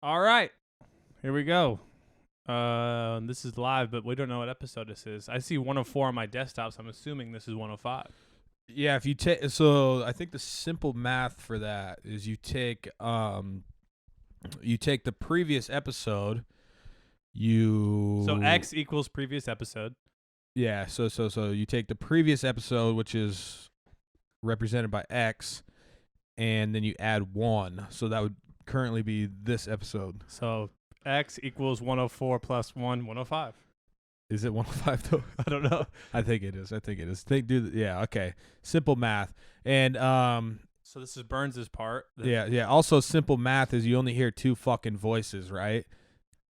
All right, here we go. This is live, but we don't know what episode this is. I see 104 on my desktop, so I'm assuming this is 105. Yeah, if you take I think the simple math for that is you take the previous episode, So X equals previous episode. Yeah, so you take the previous episode, which is represented by X, and then you add 1. So that would currently be this episode. So X equals 104 plus 1, 105. Is it 105 though? I don't know. I think it is. Yeah, okay. Simple math. And So this is Burns' part. yeah. Also, simple math is you only hear 2 fucking voices, right?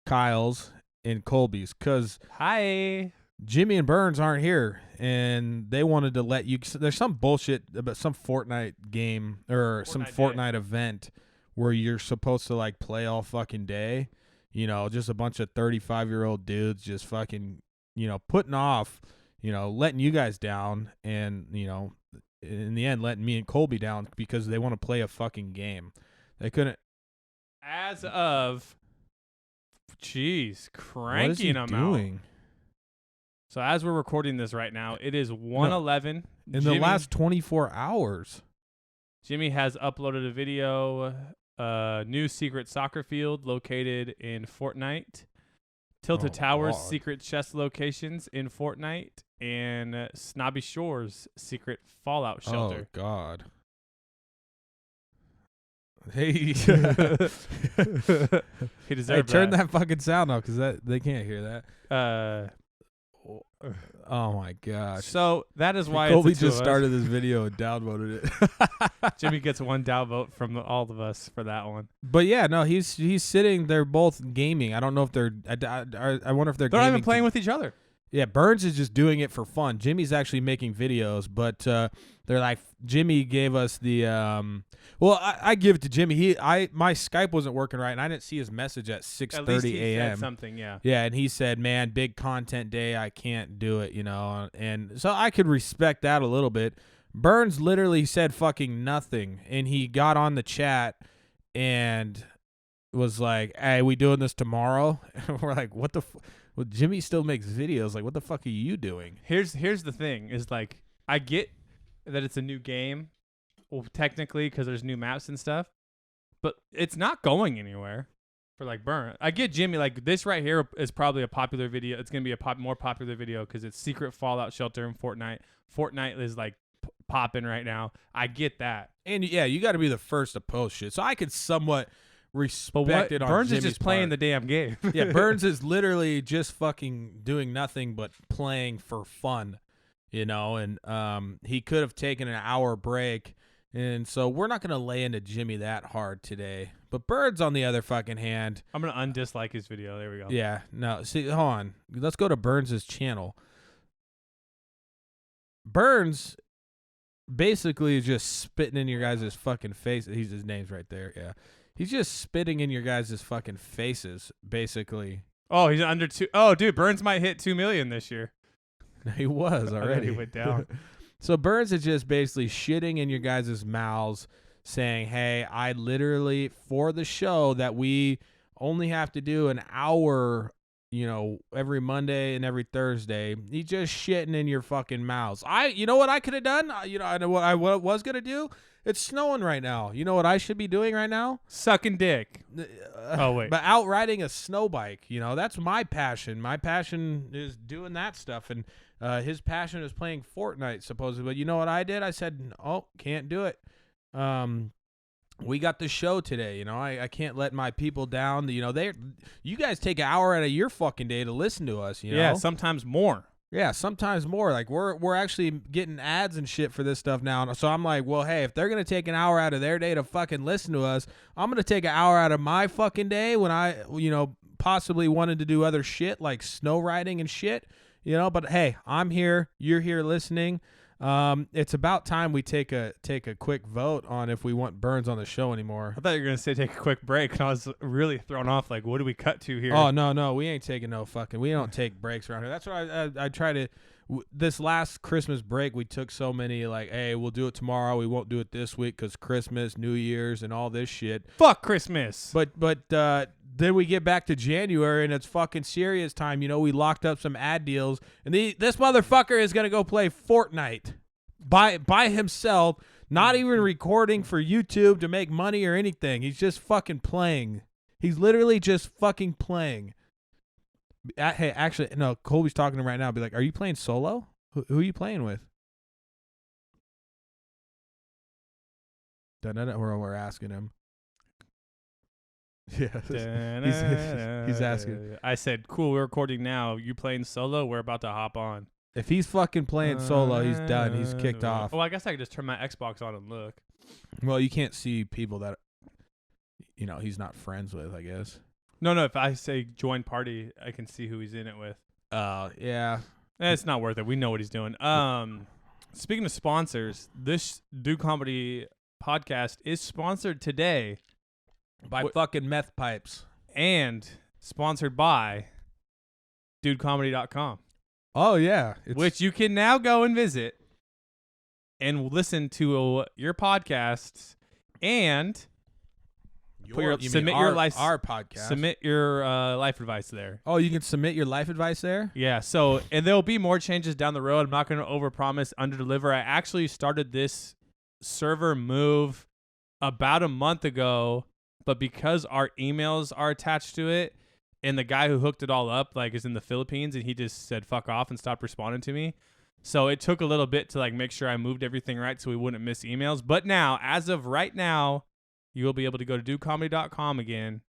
Kyle's and Colby's, because Hi. Jimmy and Burns aren't here, and they wanted to let you. There's some bullshit about some Fortnite game or some Fortnite event where you're supposed to like play all fucking day. You know, just a bunch of 35-year-old dudes just fucking, putting off, letting you guys down, and in the end letting me and Colby down because they want to play a fucking game. They couldn't. As of, jeez, cranking What is he them doing? out. So as we're recording this right now, it is 1:11. In the last 24 hours. Jimmy has uploaded a video, new secret soccer field located in Fortnite, Tilted Towers God. secret chest locations in Fortnite, and Snobby Shores secret fallout shelter. Oh, God. Hey, He deserved turn that fucking sound off because they can't hear that. that. Oh my gosh! So that is why Colby it's the two just of us. started this video and downvoted it. Jimmy gets one downvote from all of us for that one. But yeah, no, he's sitting. They're both gaming. I don't know if they're. I wonder if they're. They're not gaming even playing with each other. Yeah, Burns is just doing it for fun. Jimmy's actually making videos, but they're like, Jimmy gave us the. Well, I give it to Jimmy. My Skype wasn't working right, and I didn't see his message at 6:30 At least he a.m. said something, yeah. Yeah, and he said, "Man, big content day. I can't do it," and so I could respect that a little bit. Burns literally said fucking nothing, and he got on the chat and was like, "Hey, we doing this tomorrow?" And we're like, "What the?" Well, Jimmy still makes videos. Like, what the fuck are you doing? Here's the thing: is like I get that it's a new game, well, technically because there's new maps and stuff, but it's not going anywhere. For like Burn, I get Jimmy. Like this right here is probably a popular video. It's gonna be a more popular video because it's secret fallout shelter in Fortnite. Fortnite is like popping right now. I get that. And yeah, you got to be the first to post shit, so I could somewhat respect But it on Burns Jimmy's is just playing part. the damn game. Yeah, Burns is literally just fucking doing nothing but playing for fun, and he could have taken an hour break, and so we're not going to lay into Jimmy that hard today. But Burns, on the other fucking hand, I'm gonna undislike his video. There we go. yeah, no, see, hold on. Let's go to Burns' channel. Burns basically is just spitting in your guys' fucking face. His name's right there, yeah. He's just spitting in your guys' fucking faces, basically. Oh, he's under 2. Oh, dude, Burns might hit 2 million this year. He was already. He went down. So Burns is just basically shitting in your guys' mouths, saying, "Hey, I literally, for the show that we only have to do an hour, every Monday and every Thursday, he's just shitting in your fucking mouths." You know what I could have done? I know what I was gonna do. It's snowing right now. You know what I should be doing right now? Sucking dick. Oh, wait. But out riding a snow bike. That's my passion. My passion is doing that stuff, and his passion is playing Fortnite, supposedly. But you know what I did? I said, "Oh, can't do it." We got the show today. I can't let my people down. You guys take an hour out of your fucking day to listen to us. Yeah, sometimes more. Yeah, sometimes more. Like we're actually getting ads and shit for this stuff now. So I'm like, well, hey, if they're gonna take an hour out of their day to fucking listen to us, I'm gonna take an hour out of my fucking day when I, possibly wanted to do other shit like snow riding and shit. But hey, I'm here. You're here listening. It's about time we take a quick vote on if we want Burns on the show anymore. I thought you were going to say take a quick break, and I was really thrown off. Like, what do we cut to here? Oh, no, we ain't taking no fucking. We don't take breaks around here. That's why I try to. This last Christmas break, we took so many like, hey, we'll do it tomorrow. We won't do it this week because Christmas, New Year's, and all this shit. Fuck Christmas. But then we get back to January and it's fucking serious time. You know, we locked up some ad deals, and this motherfucker is gonna go play Fortnite by himself, not even recording for YouTube to make money or anything. He's just fucking playing. He's literally just fucking playing. Hey, actually, no. Colby's talking to him right now. Be like, are you playing solo? Who are you playing with? We're asking him. Yeah, he's asking. I said, cool, we're recording now. You playing solo? We're about to hop on. If he's fucking playing solo, he's done. He's kicked off. Oh, I guess I could just turn my Xbox on and look. Well, you can't see people that, you know, he's not friends with, I guess. No, if I say join party, I can see who he's in it with. Yeah. It's not worth it. We know what he's doing. Speaking of sponsors, this Do Comedy podcast is sponsored today by fucking meth pipes and sponsored by dudecomedy.com. Oh, yeah. Which you can now go and visit and listen to your podcasts and submit your life advice there. Oh, you can submit your life advice there? Yeah. So, and there'll be more changes down the road. I'm not going to overpromise, underdeliver. I actually started this server move about a month ago, but because our emails are attached to it, and the guy who hooked it all up is in the Philippines, and he just said fuck off and stopped responding to me. So it took a little bit to make sure I moved everything right so we wouldn't miss emails. But now, as of right now, you will be able to go to dudecomedy.com again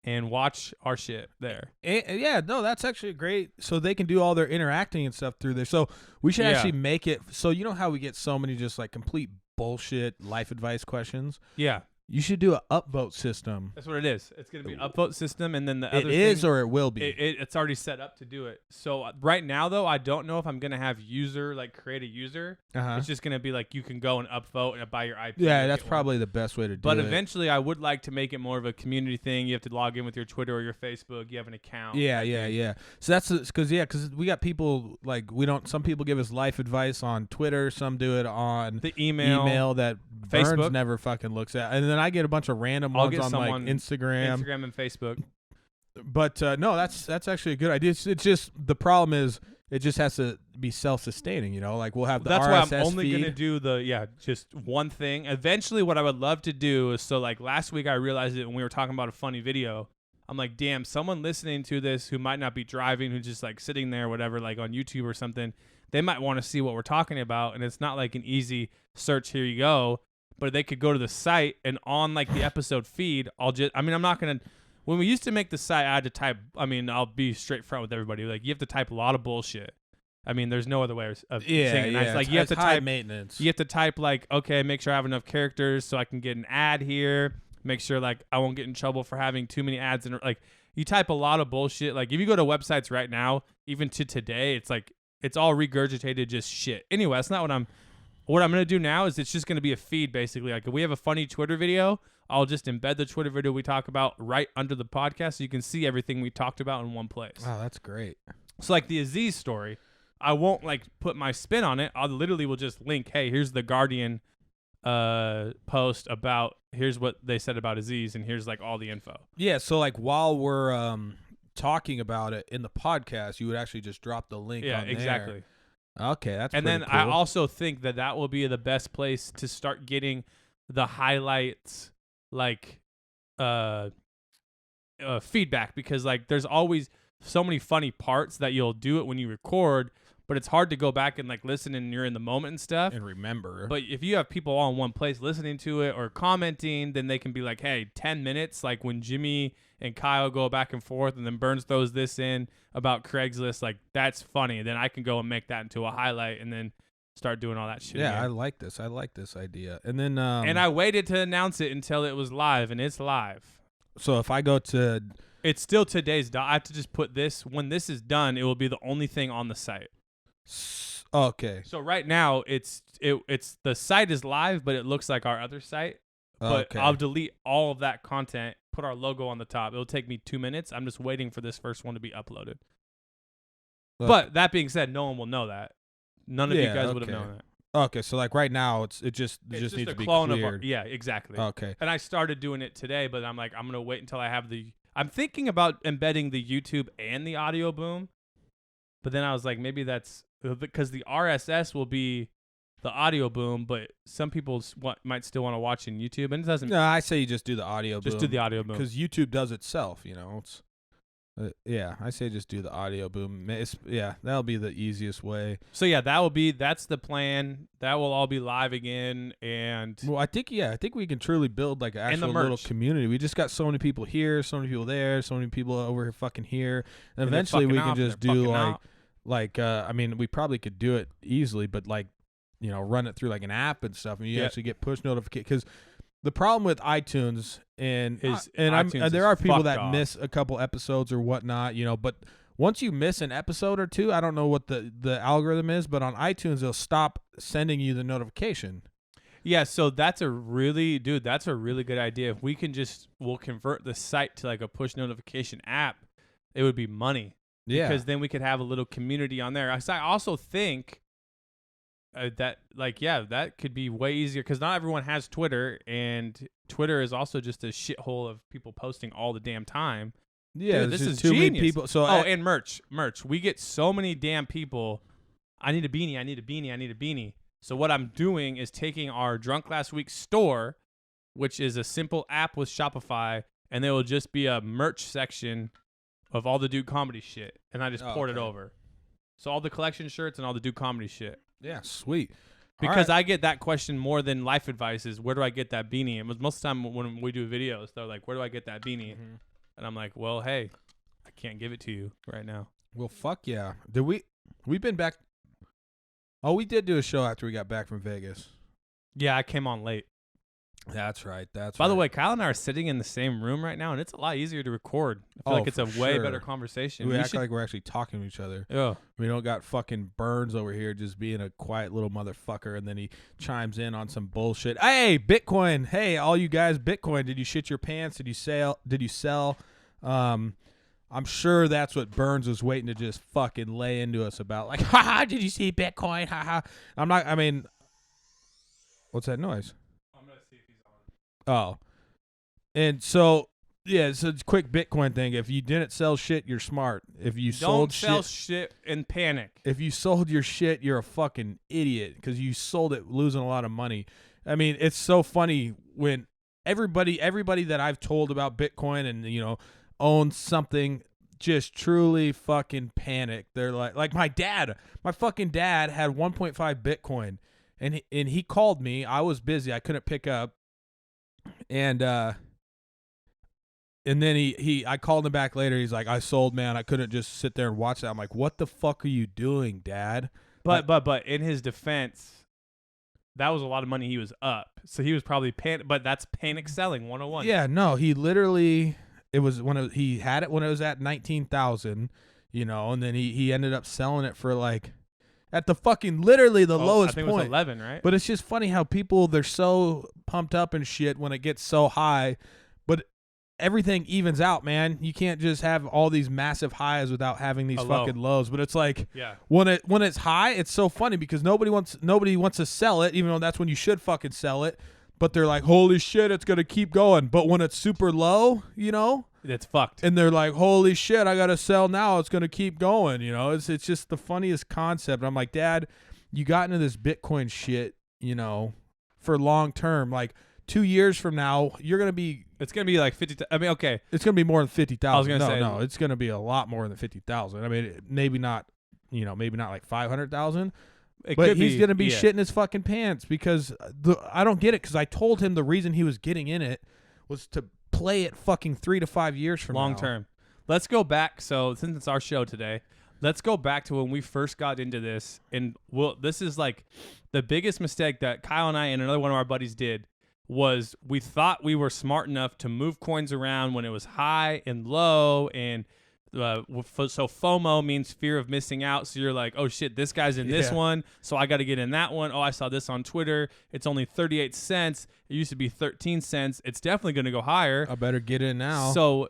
and watch our shit there. Yeah, no, that's actually great. So they can do all their interacting and stuff through there. So we should actually make it. So you know how we get so many just complete bullshit life advice questions? Yeah. You should do an upvote system. That's what it is. It's going to be an upvote system, and then the other thing... It is or it will be? It's already set up to do it. So right now, though, I don't know if I'm going to have create a user. It's just going to be you can go and upvote and buy your IP. Yeah, that's probably the best way to do it. But eventually, I would like to make it more of a community thing. You have to log in with your Twitter or your Facebook. You have an account. Yeah. So that's because we got people some people give us life advice on Twitter. Some do it on the email that Facebook Burns never fucking looks at, and then I get a bunch of random ones on Instagram and Facebook. But no, that's actually a good idea. It's just the problem is it just has to be self-sustaining. You know, we'll have the that's RSS why I'm only feed. Gonna do just one thing. Eventually, what I would love to do is last week I realized it when we were talking about a funny video. I'm like, damn, someone listening to this who might not be driving, who's just sitting there, whatever, on YouTube or something, they might want to see what we're talking about, and it's not an easy search. Here you go. But they could go to the site and on the episode feed, I'm not going to, when we used to make the site, I had to type, I'll be straight front with everybody. You have to type a lot of bullshit. There's no other way of saying it nice. You have to high type maintenance. You have to type okay, make sure I have enough characters so I can get an ad here. Make sure I won't get in trouble for having too many ads. And you type a lot of bullshit. If you go to websites right now, even to today, it's all regurgitated just shit. Anyway, that's not what I'm going to do now is it's just going to be a feed, basically. If we have a funny Twitter video, I'll just embed the Twitter video we talk about right under the podcast so you can see everything we talked about in one place. Wow, that's great. So the Aziz story, I won't put my spin on it. I literally will just link, hey, here's the Guardian post about, here's what they said about Aziz, and here's all the info. Yeah, so while we're talking about it in the podcast, you would actually just drop the link on there. Yeah, exactly. Okay, that's and then cool. I also think that will be the best place to start getting the highlights feedback, because there's always so many funny parts that you'll do it when you record, but it's hard to go back and listen and you're in the moment and stuff and remember. But if you have people all in one place listening to it or commenting, then they can be hey, 10 minutes, when Jimmy and Kyle go back and forth and then Burns throws this in about Craigslist, that's funny. Then I can go and make that into a highlight and then start doing all that shit. Yeah, again. I like this idea. And then and I waited to announce it until it was live, and it's live. So if I go to, it's still today's. I have to just put this, when this is done, it will be the only thing on the site. Okay. So right now it's the site is live, but it looks like our other site. But okay. I'll delete all of that content, put our logo on the top. It'll take me 2 minutes. I'm just waiting for this first one to be uploaded. But that being said, no one will know that. None of you guys would have known that. Okay, so right now it just needs to be cleared. Yeah, exactly. Okay. And I started doing it today, but I'm I'm gonna wait until I have I'm thinking about embedding the YouTube and the audio boom, but then I was like, maybe that's because the RSS will be the audio boom, but some people might still want to watch in YouTube, and it doesn't. No, I say you just do the audio boom. Just do the audio boom because YouTube does itself. It's yeah. I say just do the audio boom. That'll be the easiest way. So yeah, that's the plan. That will all be live again, and well, I think we can truly build like an actual little community. We just got so many people here, so many people there, so many people over here fucking here, and eventually we can just do I mean, we probably could do it easily, but like, run it through like an app and stuff, and you actually get push notifications. Because the problem with iTunes there are people that miss a couple episodes or whatnot, but once you miss an episode or two, I don't know what the algorithm is, but on iTunes they'll stop sending you the notification. Yeah, so that's a really good idea. If we can we'll convert the site to like a push notification app, it would be money. Yeah, because then we could have a little community on there. I also think that could be way easier because not everyone has Twitter, and Twitter is also just a shithole of people posting all the damn time. Yeah, dude, this is too genius. many people. So and merch. We get so many damn people. I need a beanie. So what I'm doing is taking our Drunk Last Week store, which is a simple app with Shopify, and there will just be a merch section of all the Dude Comedy shit, and I just poured it over. So all the collection shirts and all the Dude Comedy shit. Yeah, sweet. Because I get that question more than life advice is, where do I get that beanie? And most of the time when we do videos, they're like, where do I get that beanie? Mm-hmm. And I'm like, well, hey, I can't give it to you right now. Well, fuck yeah. We've been back. Oh, we did do a show after we got back from Vegas. Yeah, I came on late. That's right. By the way, Kyle and I are sitting in the same room right now, and it's a lot easier to record. I feel like it's a way better conversation. We act like we're actually talking to each other. Yeah. We don't got fucking Burns over here just being a quiet little motherfucker, and then he chimes in on some bullshit. Hey, Bitcoin. Hey, all you guys, Bitcoin. Did you shit your pants? Did you sell? I'm sure that's what Burns was waiting to just fucking lay into us about. Like, haha, did you see Bitcoin? Haha. What's that noise? Oh, and so yeah, it's a quick Bitcoin thing. If you didn't sell shit, you're smart. If you don't sell shit and panic. If you sold your shit, you're a fucking idiot because you sold it losing a lot of money. I mean, it's so funny when everybody that I've told about Bitcoin and owns something just truly fucking panic. They're like my fucking dad had 1.5 Bitcoin, and he called me. I was busy. I couldn't pick up. And then I called him back later. He's like, I sold, man. I couldn't just sit there and watch that. I'm like, what the fuck are you doing, Dad? But in his defense, that was a lot of money he was up. So he was probably but that's panic selling 101. Yeah, no, he literally, it was he had it when it was at 19,000, and then he ended up selling it for like at the fucking literally the lowest I think point. It was 11, right? But it's just funny how people, they're so pumped up and shit when it gets so high, but everything evens out, man. You can't just have all these massive highs without having these fucking lows. But it's like, when it's high, it's so funny because nobody wants to sell it, even though that's when you should fucking sell it. But they're like, holy shit, it's gonna keep going. But when it's super low, it's fucked. And they're like, holy shit, I gotta sell now. It's gonna keep going. It's just the funniest concept. I'm like, Dad, you got into this Bitcoin shit, for long term. Like 2 years from now, you're gonna be. It's gonna be like 50. I mean, okay, it's gonna be more than 50,000. I was gonna say no, it's gonna be a lot more than 50,000. I mean, maybe not like 500,000. But he's going to be shitting his fucking pants because I don't get it, because I told him the reason he was getting in it was to play it fucking 3 to 5 years from long now. term. Let's go back. So since it's our show today, let's go back to when we first got into this. And this is like the biggest mistake that Kyle and I and another one of our buddies did was we thought we were smart enough to move coins around when it was high and low, and so FOMO means fear of missing out. So you're like, oh shit, this guy's in this one, so I got to get in that one. Oh, I saw this on Twitter. It's only 38 cents. It used to be 13 cents. It's definitely going to go higher. I better get in now. So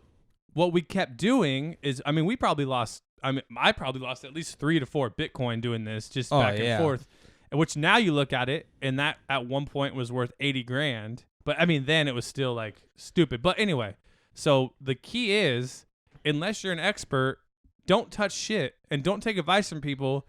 what we kept doing is, I probably lost at least 3 to 4 Bitcoin doing this, just back and forth. Which now you look at it, and that at one point was worth 80 grand. But then it was still like stupid. But anyway, So the key is, unless you're an expert, don't touch shit and don't take advice from people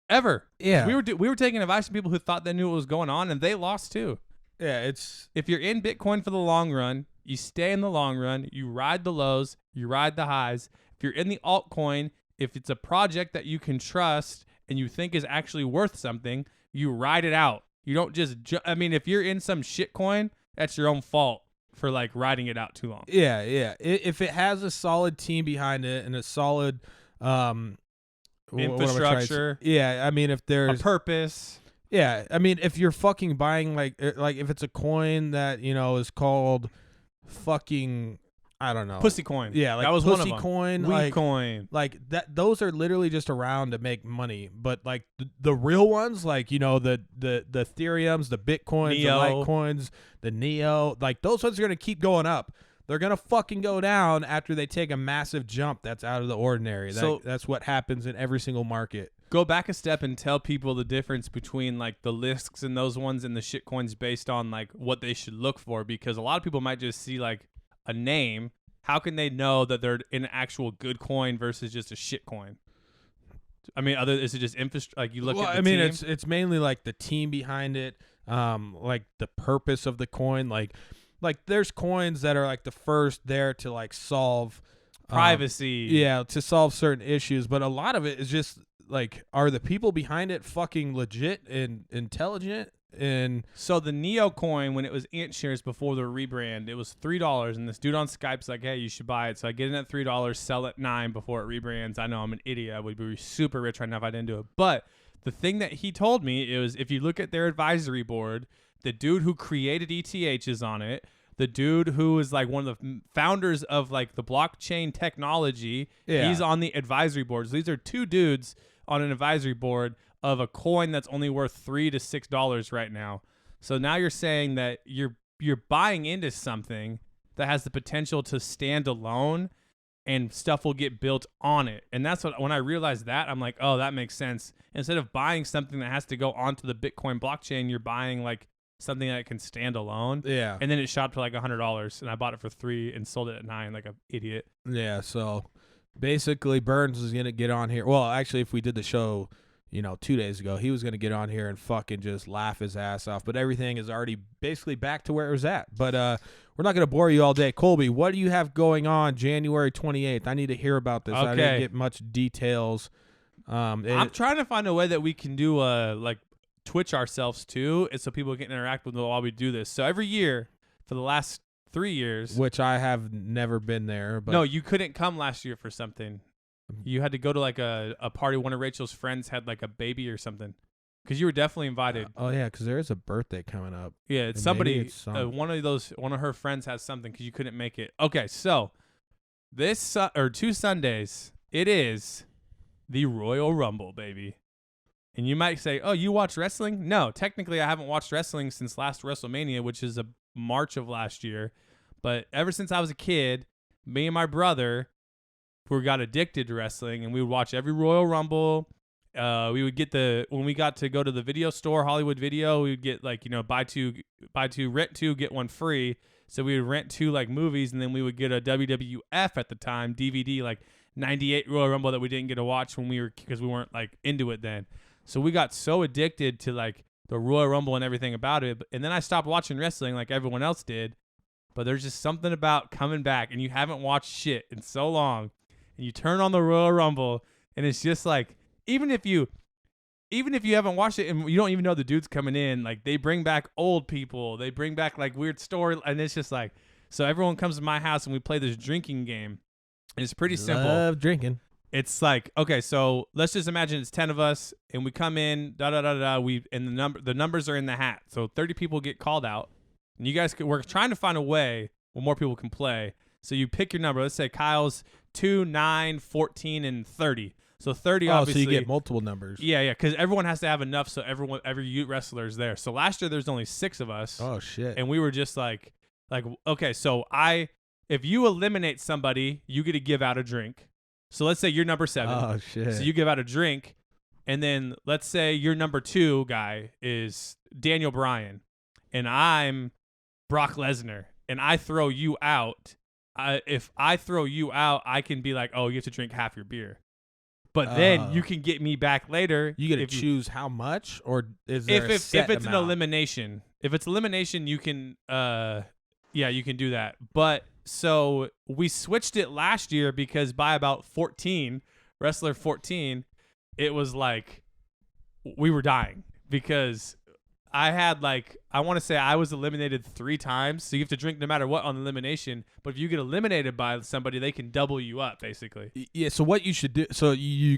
ever. Yeah. We were taking advice from people who thought they knew what was going on, and they lost too. Yeah, it's If you're in Bitcoin for the long run, you stay in the long run. You ride the lows, you ride the highs. If you're in the altcoin, if it's a project that you can trust and you think is actually worth something, you ride it out. You don't just I mean, if you're in some shit coin, that's your own fault for like riding it out too long. yeah. If it has a solid team behind it and a solid Infrastructure. Yeah, I mean if A there's purpose. yeah, I mean if you're fucking buying like if it's a coin that, you know, is called fucking I don't know. Pussy coin. Yeah, like that was pussy one of them. coin, Weed like coin. like that those are literally just around to make money, but like the real ones, like, you know, the Ethereums, the Bitcoins, Neo. the Litecoins, the Neo, like those ones are going to keep going up. They're going to fucking go down after they take a massive jump that's out of the ordinary. That's what happens in every single market. Go back a step and tell people the difference between like the lists and those ones and the shit coins based on like what they should look for, because a lot of people might just see like a name. How can they know that they're an actual good coin versus just a shit coin? I mean, is it just infrastructure? Like you look at the team? It's mainly like the team behind it, like the purpose of the coin. Like there's coins that are like the first there to like solve privacy. Yeah, to solve certain issues, but a lot of it is just like, are the people behind it fucking legit and intelligent? And so the Neo coin, when it was AntShares before the rebrand, it was $3, and this dude on Skype's like, "Hey, you should buy it." So I get in at $3, sell at $9 before it rebrands. I know I'm an idiot. I would be super rich right now if I didn't do it. But the thing that he told me is, if you look at their advisory board, the dude who created ETH is on it. The dude who is like one of the founders of like the blockchain technology, he's on the advisory board. So these are two dudes on an advisory board of a coin that's only worth $3 to $6 right now. So now you're saying that you're buying into something that has the potential to stand alone, and stuff will get built on it. And that's what, when I realized that, I'm like, oh, that makes sense. Instead of buying something that has to go onto the Bitcoin blockchain, you're buying like something that can stand alone. Yeah. And then it shot up to like $100, and I bought it for $3 and sold it at $9 like an idiot. Yeah. So basically, Burns is gonna get on here. Well, actually, if we did the show, you know, 2 days ago, he was going to get on here and fucking just laugh his ass off. But everything is already basically back to where it was at. But we're not going to bore you all day. Colby, what do you have going on January 28th? I need to hear about this. Okay. I didn't get much details. I'm trying to find a way that we can do like Twitch ourselves too, and so people can interact with us while we do this. So every year for the last 3 years, which I have never been there. But no, you couldn't come last year for something. You had to go to like a party. One of Rachel's friends had like a baby or something, because you were definitely invited. Oh yeah, because there is a birthday coming up. Yeah, it's And somebody. maybe it's One of her friends has something because you couldn't make it. Okay, so this or 2 Sundays, it is the Royal Rumble, baby. And you might say, "Oh, you watch wrestling?" No, technically, I haven't watched wrestling since last WrestleMania, which is a March of last year. But ever since I was a kid, me and my brother, we got addicted to wrestling, and we would watch every Royal Rumble. We would get when we got to go to the video store, Hollywood Video, we would get like, you know, buy two, rent 2, get 1 free. So we would rent 2 like movies, and then we would get a WWF at the time DVD, like 98 Royal Rumble that we didn't get to watch because we weren't like into it then. So we got so addicted to like the Royal Rumble and everything about it. And then I stopped watching wrestling like everyone else did. But there's just something about coming back, and you haven't watched shit in so long. And you turn on the Royal Rumble, and it's just like, even if you haven't watched it and you don't even know the dude's coming in, like they bring back old people, they bring back like weird story, and it's just like, so everyone comes to my house and we play this drinking game. It's pretty simple. Love drinking. It's like, okay, so let's just imagine it's 10 of us, and we come in, the numbers are in the hat. So 30 people get called out, and we're trying to find a way where more people can play. So you pick your number. Let's say Kyle's 2, 9, 14, and 30. So 30, obviously. So you get multiple numbers. Yeah, because everyone has to have enough, so every Ute wrestler is there. So last year there's only 6 of us. Oh shit! And we were just like, okay, so if you eliminate somebody, you get to give out a drink. So let's say you're number 7. Oh shit! So you give out a drink, and then let's say your number 2 guy is Daniel Bryan, and I'm Brock Lesnar, and I throw you out. if I throw you out, I can be like, oh, you have to drink half your beer. But then you can get me back later. You get to choose how much, or is there a set if it's amount? an elimination. If it's elimination, you can you can do that. But so we switched it last year because by about 14, wrestler 14, it was like we were dying because I had I want to say I was eliminated 3 times. So you have to drink no matter what on elimination. But if you get eliminated by somebody, they can double you up basically. Yeah. So what you should do? So you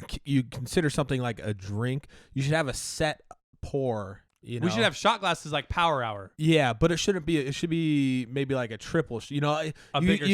consider something like a drink. You should have a set pour. You know? We should have shot glasses like Power Hour. Yeah, but it shouldn't be. It should be maybe like a triple. You bigger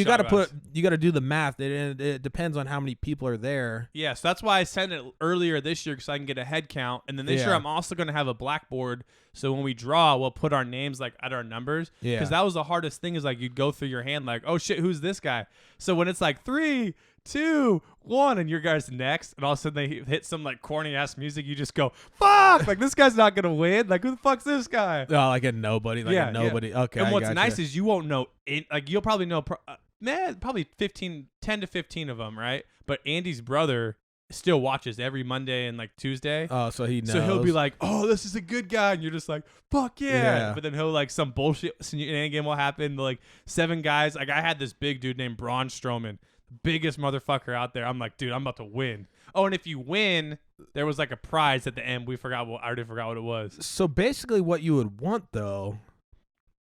got to shot glass. you got to do the math. It depends on how many people are there. Yeah, so that's why I sent it earlier this year because I can get a head count. And then this year I'm also going to have a blackboard. So when we draw, we'll put our names at our numbers. Yeah. Because that was the hardest thing is you'd go through your hand oh shit, who's this guy? So when it's 3, 2, 1, and your guy's next, and all of a sudden they hit some corny ass music, you just go fuck. This guy's not gonna win. Who the fuck's this guy? Oh, like a nobody. A nobody. Yeah. Okay. And what's nice is you won't know it. You'll probably know. Probably 10 to 15 of them, right? But Andy's brother still watches every Monday and Tuesday. Oh, so he knows. So he'll be like, "Oh, this is a good guy," and you're just like, "Fuck yeah!" But then he'll some bullshit shenanigan will happen. 7 guys. I had this big dude named Braun Strowman, the biggest motherfucker out there. I'm like, dude, I'm about to win. Oh, and if you win, there was a prize at the end. I already forgot what it was. So basically, what you would want though,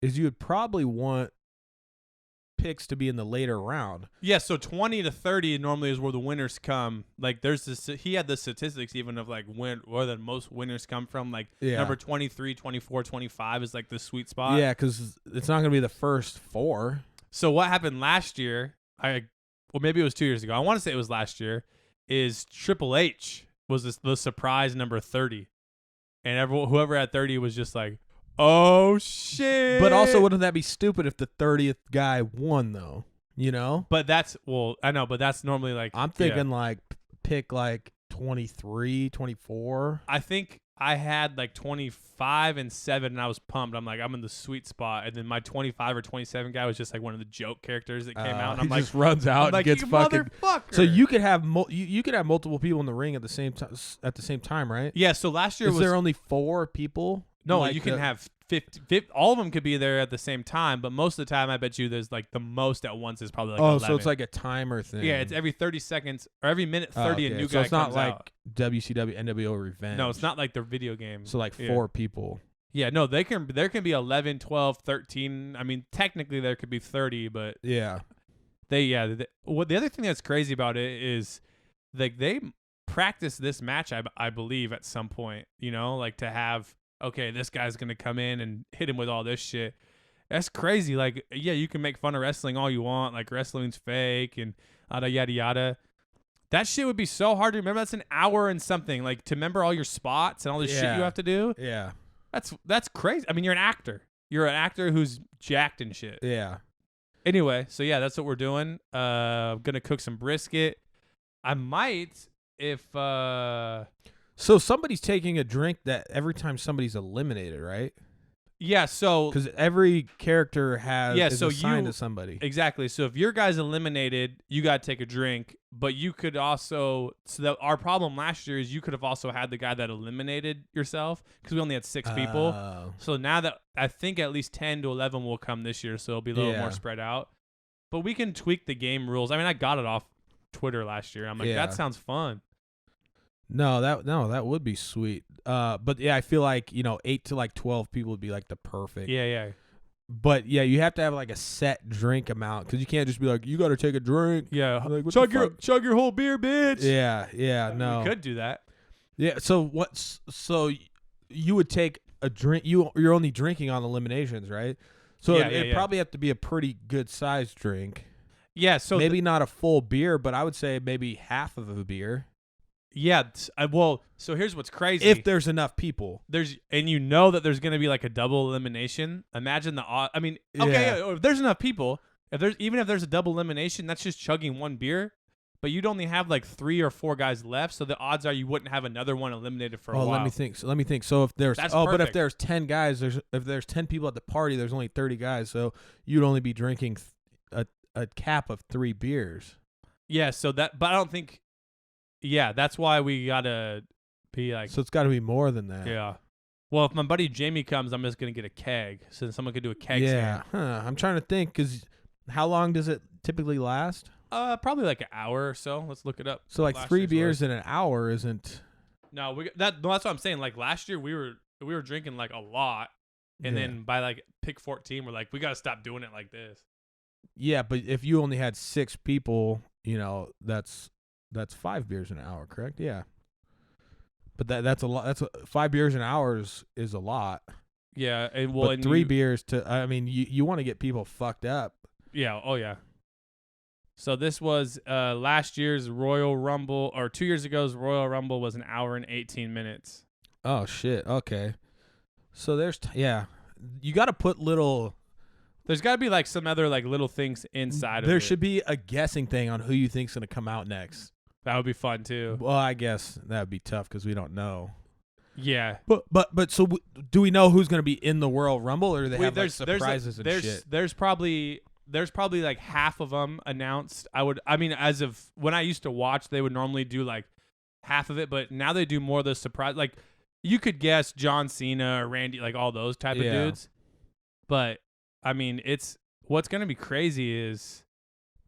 is you would probably want picks to be in the later round. Yeah, so 20 to 30 normally is where the winners come. There's this, he had the statistics even of where the most winners come from. Number 23, 24, 25 is the sweet spot. Yeah, because it's not going to be the first 4. So what happened last year, maybe it was 2 years ago. I want to say it was last year, is Triple H was the surprise number 30. And whoever had 30 was just oh shit! But also, wouldn't that be stupid if the 30th guy won though? But that's I know, but that's normally I'm thinking pick 23, 24. I think I had 25 and 7, and I was pumped. I'm I'm in the sweet spot, and then my 25 or 27 guy was just one of the joke characters that came out. And he just runs out and gets fucking. Motherfucker. So you could have you could have multiple people in the ring at the same time, right? Yeah. So last year was there only 4 people? No, you can have 50. All of them could be there at the same time, but most of the time, I bet you there's the most at once is probably 11. So it's a timer thing. Yeah, it's every 30 seconds or every minute 30 a new so guy it's not comes out. WCW NWO Revenge. No, it's not like the video game. So 4 people. Yeah, no, there can be 11, 12, 13. I mean, technically there could be 30, but yeah. The other thing that's crazy about it is they practice this match I believe at some point, to have okay, this guy's going to come in and hit him with all this shit. That's crazy. You can make fun of wrestling all you want. Wrestling's fake and yada, yada, yada. That shit would be so hard to remember. That's an hour and something. To remember all your spots and all this shit you have to do. Yeah. That's crazy. I mean, you're an actor. You're an actor who's jacked and shit. Yeah. Anyway, so yeah, that's what we're doing. I'm going to cook some brisket. I might if... So somebody's taking a drink that every time somebody's eliminated, right? Yeah, so... Because every character is assigned to somebody. somebody. Exactly. So if your guy's eliminated, you got to take a drink. But you could also... So our problem last year is you could have also had the guy that eliminated yourself because we only had 6 people. So now that I think at least 10 to 11 will come this year, so it'll be a little more spread out. But we can tweak the game rules. I mean, I got it off Twitter last year. I'm that sounds fun. No, that would be sweet. But yeah, I feel 8 to 12 people would be the perfect. Yeah. But yeah, you have to have a set drink amount because you can't just be you got to take a drink. Yeah, chug your whole beer, bitch. Yeah. No, we could do that. Yeah. So you would take a drink. You're only drinking on eliminations, right? So it'd probably have to be a pretty good sized drink. Yeah. So maybe not a full beer, but I would say maybe half of a beer. Yeah, so here's what's crazy. If there's enough people. That there's going to be a double elimination. Imagine the odd. I mean, okay, if there's enough people, if there's a double elimination, that's just chugging one beer, but you'd only have 3 or 4 guys left, so the odds are you wouldn't have another one eliminated for a while. Let me think. So if there's but if there's 10 guys, if there's 10 people at the party, there's only 30 guys, so you'd only be drinking a cap of 3 beers. Yeah, so that, but I don't think. Yeah, that's why we gotta be like. So it's got to be more than that. Yeah. Well, if my buddy Jamie comes, I'm just gonna get a keg, so then someone could do a keg Yeah. stand. I'm trying to think, because how long does it typically last? Probably like an hour or so. Let's look it up. So like Last 3 year's beers was. in an hour isn't. No, that's what I'm saying. Like last year, we were drinking like a lot, and Yeah. then by like pick 14, we're like, we gotta stop doing it like this. Yeah, but if you only had 6 people, that's 5 beers an hour, correct? Yeah. But that's a lot. 5 beers an hour is a lot. Yeah, and well, But and 3 beers you want to get people fucked up. Yeah. Oh yeah. So this was last year's Royal Rumble, or 2 years ago's Royal Rumble was an hour and 18 minutes. Oh shit. Okay. So there's you got to put little. There's got to be like some other like little things inside of it. There should be a guessing thing on who you think's gonna come out next. That would be fun too. Well, I guess that would be tough because we don't know. Yeah. But so do we know who's gonna be in the Royal Rumble, or do they have like surprises and shit? There's probably like half of them announced. I mean, as of when I used to watch, they would normally do like half of it, but now they do more of the surprise. Like you could guess John Cena or Randy, like all those type of dudes. But I mean, what's gonna be crazy is,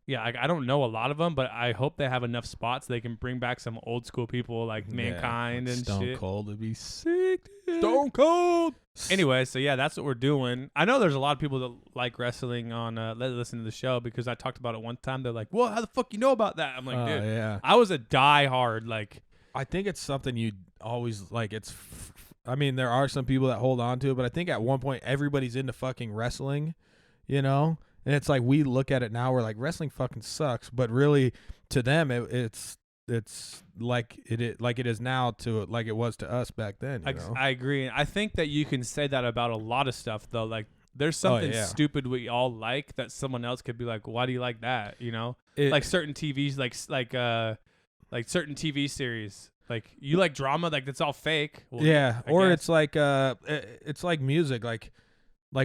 yeah, I don't know a lot of them, but I hope they have enough spots they can bring back some old school people like Mankind and Stone shit. Cold would be sick. Dude. Stone Cold. Anyway, so yeah, that's what we're doing. I know there's a lot of people that like wrestling on listen to the show because I talked about it one time. They're like, "Well, how the fuck you know about that?" I'm like, "Dude, yeah. I was a diehard like." I think it's something you always like. I mean, there are some people that hold on to it, but I think at one point everybody's into fucking wrestling, And it's like we look at it now, we're like, wrestling fucking sucks, but really to them it's like it is now to like it was to us back then. I agree. I think that you can say that about a lot of stuff though. Like there's something stupid we all like that someone else could be like, why do you like that? Like certain TVs, like certain TV series. Like you like drama, like that's all fake. Well, yeah, I guess. It's like it's like music, like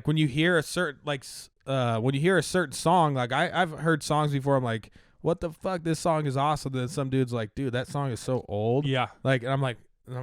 when you hear a certain song, like I've heard songs before. I'm like, what the fuck? This song is awesome. Then some dude's like, dude, that song is so old. Yeah. Like, and I'm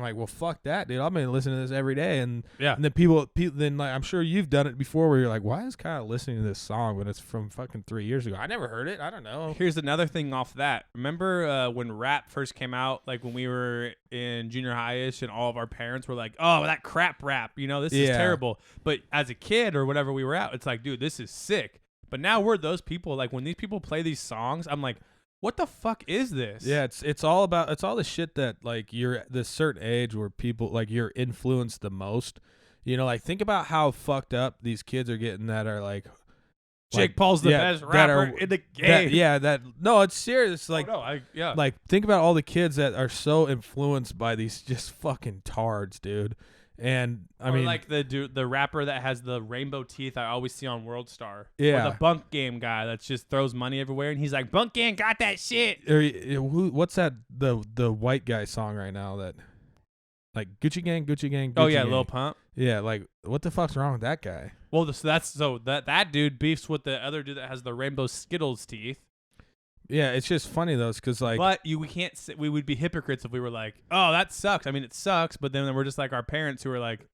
like, well, fuck that, dude. I've been listening to this every day, and yeah. And then people, then like I'm sure you've done it before, where you're like, why is Kyle listening to this song when it's from fucking 3 years ago? I never heard it. I don't know. Here's another thing off that. Remember when rap first came out, like when we were in junior high-ish, and all of our parents were like, "Oh, that crap rap, this is terrible." But as a kid or whatever we were at, it's like, dude, this is sick. But now we're those people. Like when these people play these songs, I'm like, what the fuck is this? Yeah, it's all the shit that like you're at this certain age where people like you're influenced the most. Like think about how fucked up these kids are getting that are like Jake Paul's the best rapper in the game. No, it's serious. Like yeah. Like think about all the kids that are so influenced by these just fucking tards, dude. And I mean, like the rapper that has the rainbow teeth I always see on World Star. Yeah. Or the Bunk Game guy that just throws money everywhere, and he's like, Bunk Game got that shit. What's that? The white guy song right now that, like Gucci Gang, Gucci Gang. Gucci oh yeah, Gang. Lil Pump. Yeah, like what the fuck's wrong with that guy? Well, that dude beefs with the other dude that has the rainbow Skittles teeth. Yeah, it's just funny though, because like, but we would be hypocrites if we were like, oh, that sucks. I mean, it sucks, but then we're just like our parents who are like,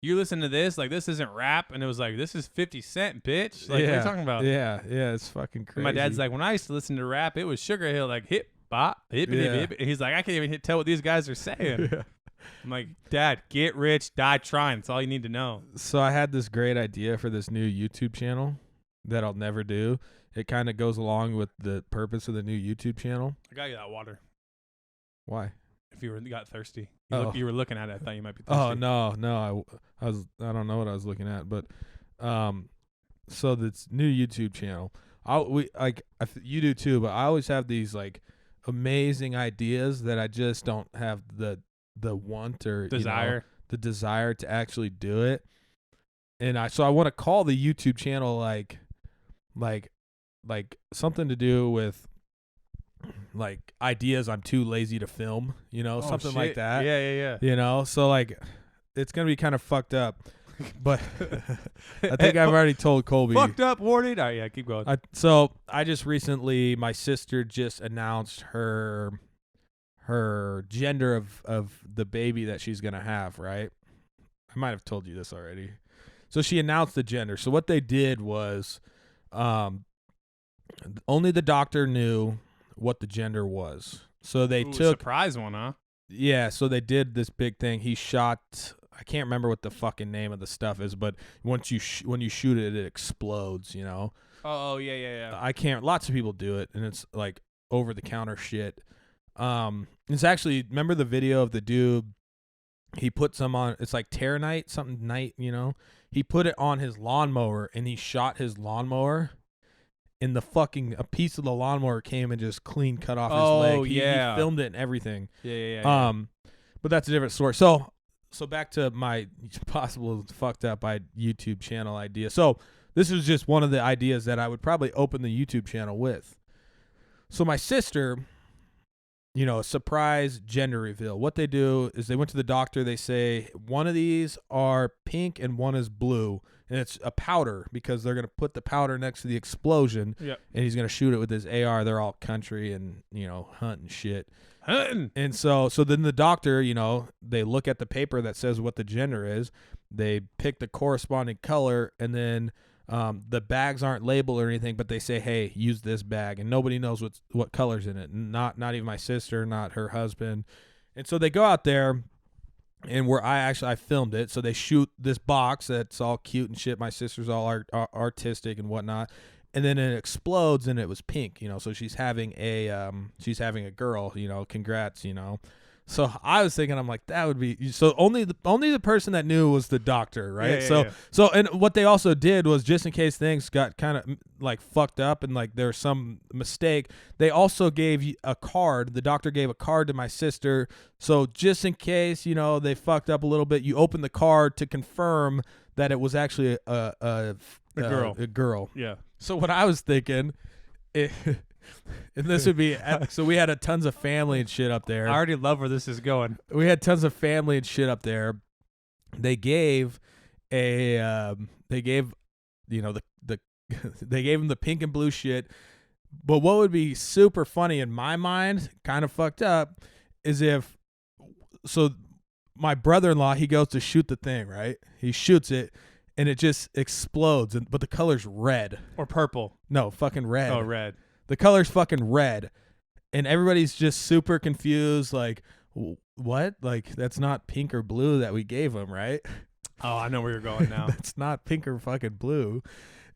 you listen to this, like this isn't rap, and it was like, this is 50 Cent, bitch. Like, what are you talking about? Yeah, it's fucking crazy. And my dad's like, when I used to listen to rap, it was Sugar Hill, like hip bop, hip hip. And he's like, I can't even tell what these guys are saying. Yeah. I'm like, Dad, get rich, die trying. That's all you need to know. So I had this great idea for this new YouTube channel that I'll never do. It kind of goes along with the purpose of the new YouTube channel. I got you that water. Why? If you got thirsty. You were looking at it. I thought you might be thirsty. Oh, no. I don't know what I was looking at, but so this new YouTube channel, you do too, but I always have these like amazing ideas that I just don't have the want or desire. The desire to actually do it. And I want to call the YouTube channel like something to do with like ideas I'm too lazy to film, something like that. Yeah. So like it's going to be kind of fucked up. But I think I've already told Colby. Fucked up warning. All right, yeah, keep going. So I just recently, my sister just announced her gender of the baby that she's gonna have. Right? I might have told you this already. So she announced the gender. So what they did was, only the doctor knew what the gender was. So they took surprise one, huh? Yeah, so they did this big thing. He shot. I can't remember what the fucking name of the stuff is, but once you when you shoot it, it explodes. You know. Oh yeah. I can't. Lots of people do it, and it's like over the counter shit. It's actually, remember the video of the dude? He put some on. It's like Terranite, something night. You know. He put it on his lawnmower, and he shot his lawnmower. And a piece of the lawnmower came and just clean cut off his leg. He filmed it and everything. Yeah. But that's a different story. So back to my possible fucked up YouTube channel idea. So this was just one of the ideas that I would probably open the YouTube channel with. So my sister, a surprise gender reveal. What they do is they went to the doctor. They say one of these are pink and one is blue. And it's a powder because they're going to put the powder next to the explosion. Yep. And he's going to shoot it with his AR. They're all country and, hunting shit. Hunting. And so then the doctor, they look at the paper that says what the gender is. They pick the corresponding color. And then the bags aren't labeled or anything, but they say, hey, use this bag. And nobody knows what color's in it. Not even my sister, not her husband. And so they go out there. And where I filmed it, so they shoot this box that's all cute and shit. My sister's all artistic and whatnot, and then it explodes and it was pink. So she's having a girl. Congrats. So I was thinking, I'm like, that would be so. Only the person that knew was the doctor, right? Yeah. So and what they also did was, just in case things got kind of like fucked up and like there's some mistake, they also gave a card. The doctor gave a card to my sister. So just in case, they fucked up a little bit, you open the card to confirm that it was actually a girl. A girl. Yeah. So what I was thinking. And this would be so we had tons of family and shit up there. I already love where this is going. We had tons of family and shit up there. They gave the they gave him the pink and blue shit. But what would be super funny in my mind, kind of fucked up, is if my brother-in-law, he goes to shoot the thing, right? He shoots it and it just explodes, but the color's red or purple. No, fucking red. Oh, red. The color's fucking red, and everybody's just super confused. Like, what? Like, that's not pink or blue that we gave him, right? Oh, I know where you're going now. That's not pink or fucking blue,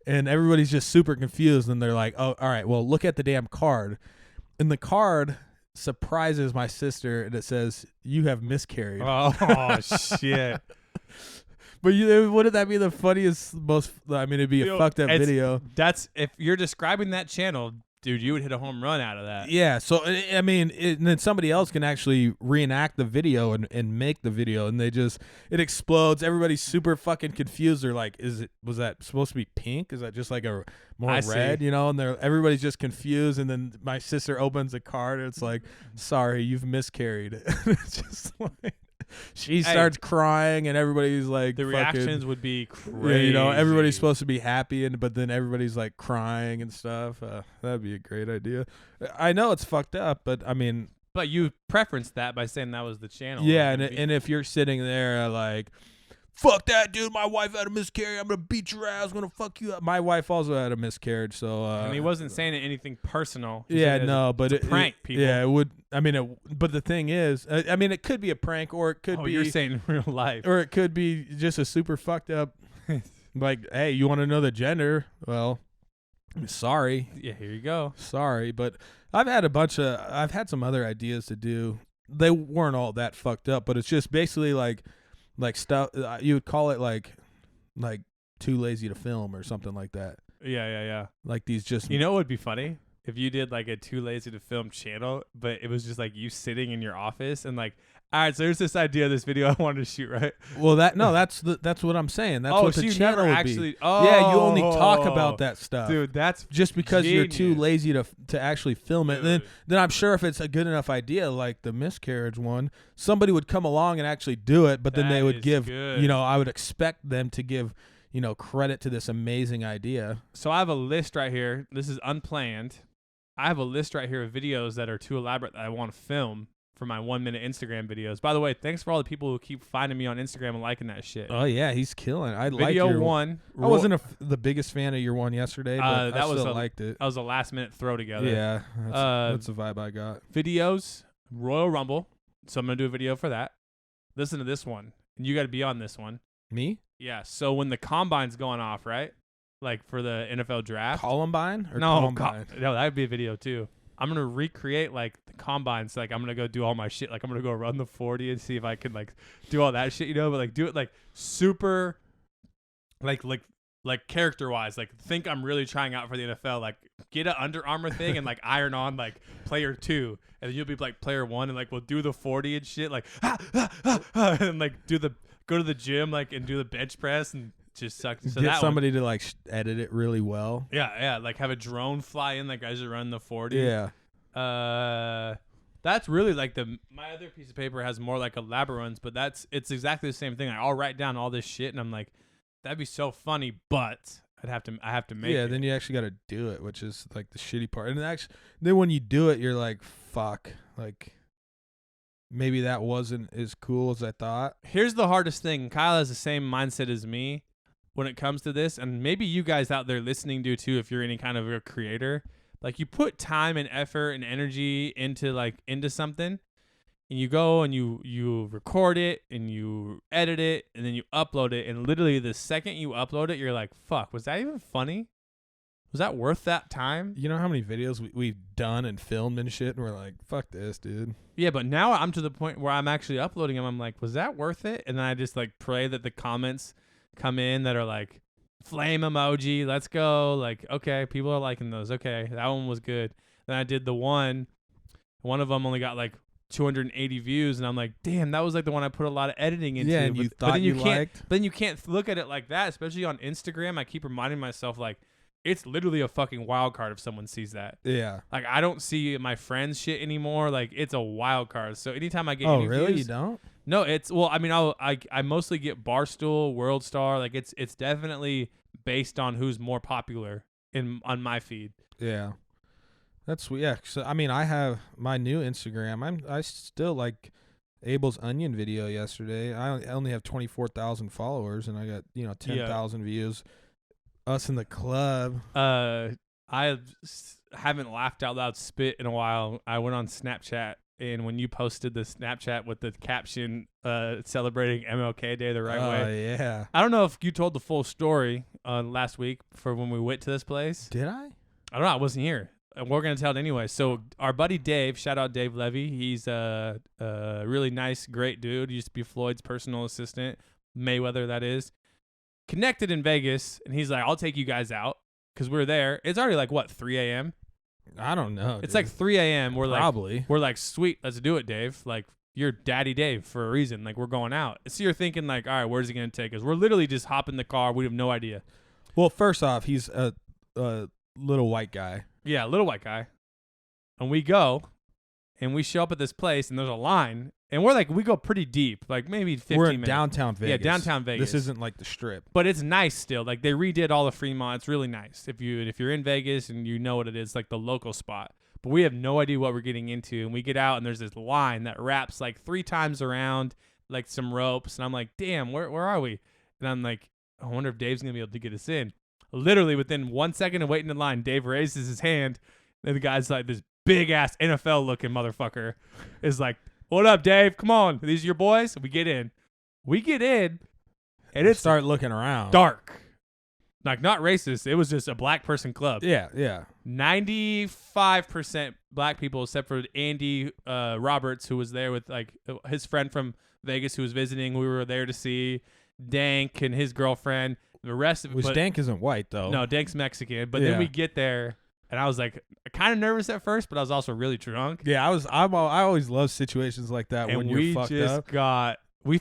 and everybody's just super confused. And they're like, "Oh, all right. Well, look at the damn card." And the card surprises my sister, and it says, "You have miscarried." Oh shit. But wouldn't that be the funniest, most? I mean, it'd be a fucked up video. That's if you're describing that channel. Dude, you would hit a home run out of that. Yeah, so I mean, and then somebody else can actually reenact the video and make the video, and it explodes. Everybody's super fucking confused. They're like, was that supposed to be pink? Is that just like a more red? See. And everybody's just confused. And then my sister opens the card, and it's like, sorry, you've miscarried. It's just like. She starts crying, and everybody's like, the reactions would be crazy. Yeah, everybody's supposed to be happy, but then everybody's like crying and stuff. That'd be a great idea. I know it's fucked up, but I mean, but you preferenced that by saying that was the channel. Yeah, and if you're sitting there like, fuck that, dude, my wife had a miscarriage, I'm gonna beat your ass, I'm gonna fuck you up. My wife also had a miscarriage, so and he wasn't saying anything personal. But it's a prank, people. Yeah, it would. I mean, but the thing is, I mean, it could be a prank, or it could be. You're saying in real life, or it could be just a super fucked up. Like, hey, you want to know the gender? Well, sorry. Yeah, here you go. Sorry, but I've had some other ideas to do. They weren't all that fucked up, but it's just basically like stuff you would call it like too lazy to film or something like that. Yeah. Like these just what would be funny? if you did like a Too Lazy to Film channel, but it was just like you sitting in your office and like, all right, so there's this idea of this video I wanted to shoot, right? Well, that's what I'm saying. That's what so the you channel never would actually, be. oh, Yeah, you only talk about that stuff. dude. That's just because you're too genius. lazy to actually film it. Dude. Then I'm sure if it's a good enough idea, like the miscarriage one, somebody would come along and actually do it. But then That they would is give, good. I would expect them to give, credit to this amazing idea. So I have a list right here. This is unplanned. I have a list right here of videos that are too elaborate that I want to film for my 1 minute Instagram videos. By the way, thanks for all the people who keep finding me on Instagram and liking that shit. Oh yeah, he's killing. I like Video your one. I wasn't the biggest fan of your one yesterday, but that I was still liked it. That was a last minute throw together. Yeah, that's the vibe I got. Videos, Royal Rumble. So I'm gonna do a video for that. Listen to this one, and you got to be on this one. Me? Yeah. So when the combine's going off, right? Like for the NFL draft. Columbine or no, Columbine? no, that'd be a video too. I'm gonna recreate like the combines. Like I'm gonna go do all my shit. Like I'm gonna go run the 40 and see if I can like do all that shit, But like do it like super, like character wise. Like think I'm really trying out for the NFL. Like get an Under Armour thing and like iron on like player 2, and then you'll be like player 1, and like we'll do the 40 and shit. Like and like go to the gym like and do the bench press and just suck. So Get somebody to like edit it really well. Yeah. Like have a drone fly in, like guys are running the 40. Yeah. That's really like my other piece of paper has more like elaborate ones, but it's exactly the same thing. I'll write down all this shit, and I'm like, that'd be so funny, but I have to make it. Yeah, then you actually got to do it, which is like the shitty part. And then when you do it, you're like, fuck, like maybe that wasn't as cool as I thought. Here's the hardest thing. Kyle has the same mindset as me when it comes to this, and maybe you guys out there listening do too if you're any kind of a creator. Like you put time and effort and energy into something, and you go and you record it and you edit it and then you upload it, and literally the second you upload it, you're like, fuck, was that even funny? Was that worth that time? You know how many videos we've done and filmed and shit, and we're like, fuck this, dude. Yeah, but now I'm to the point where I'm actually uploading them. I'm like, was that worth it? And then I just like pray that the comments come in that are like flame emoji, let's go, like, okay, people are liking those, okay, that one was good. Then I did the one of them only got like 280 views, and I'm like, damn, that was like the one I put a lot of editing into. Yeah, and you thought you liked. But then you can't look at it like that, especially on Instagram. I keep reminding myself like it's literally a fucking wild card if someone sees that. Yeah, like I don't see my friends shit anymore. Like it's a wild card. So anytime I get any really views, you don't. No, it's I mean, I mostly get Barstool, World Star. Like it's definitely based on who's more popular on my feed. Yeah, that's sweet. Yeah, so I mean, I have my new Instagram. I still like Abel's onion video yesterday. I only have 24,000 followers, and I got 10,000 views. Us in the club. I haven't laughed out loud spit in a while. I went on Snapchat. And when you posted the Snapchat with the caption celebrating MLK Day the right way. Oh, yeah. I don't know if you told the full story last week for when we went to this place. Did I? I don't know. I wasn't here. And we're going to tell it anyway. So our buddy Dave, shout out Dave Levy. He's a really nice, great dude. He used to be Floyd's personal assistant, Mayweather, that is. Connected in Vegas. And he's like, I'll take you guys out because we're there. It's already like, what, 3 a.m.? I don't know. It's like 3 a.m. We're Probably. We're like, sweet, let's do it, Dave. Like, you're Daddy Dave for a reason. Like, we're going out. So you're thinking, like, all right, where's he going to take us? We're literally just hopping the car. We have no idea. Well, first off, he's a little white guy. Yeah, little white guy. And we go, and we show up at this place, and there's a line. And we go pretty deep, like maybe 15 minutes. We're in minutes. downtown Vegas. Yeah, downtown Vegas. This isn't like the Strip. But it's nice still. Like, they redid all the Fremont. It's really nice. If you're in Vegas and you know what it is, like the local spot. But we have no idea what we're getting into. And we get out, and there's this line that wraps like 3 times around, like some ropes. And I'm like, damn, where are we? And I'm like, I wonder if Dave's going to be able to get us in. Literally within 1 second of waiting in line, Dave raises his hand. And the guy's like, this big-ass NFL-looking motherfucker is like, what up, Dave? Come on. Are these your boys? We get in. And it's start looking around. Dark. Like, not racist. It was just a black person club. Yeah, yeah. 95% black people, except for Andy Roberts, who was there with like his friend from Vegas who was visiting. We were there to see Dank and his girlfriend. The rest of it. Which Dank isn't white, though. No, Dank's Mexican. But then we get there, And I was like kind of nervous at first, but I was also really drunk. Yeah, I always love situations like that And when you're fucked up. We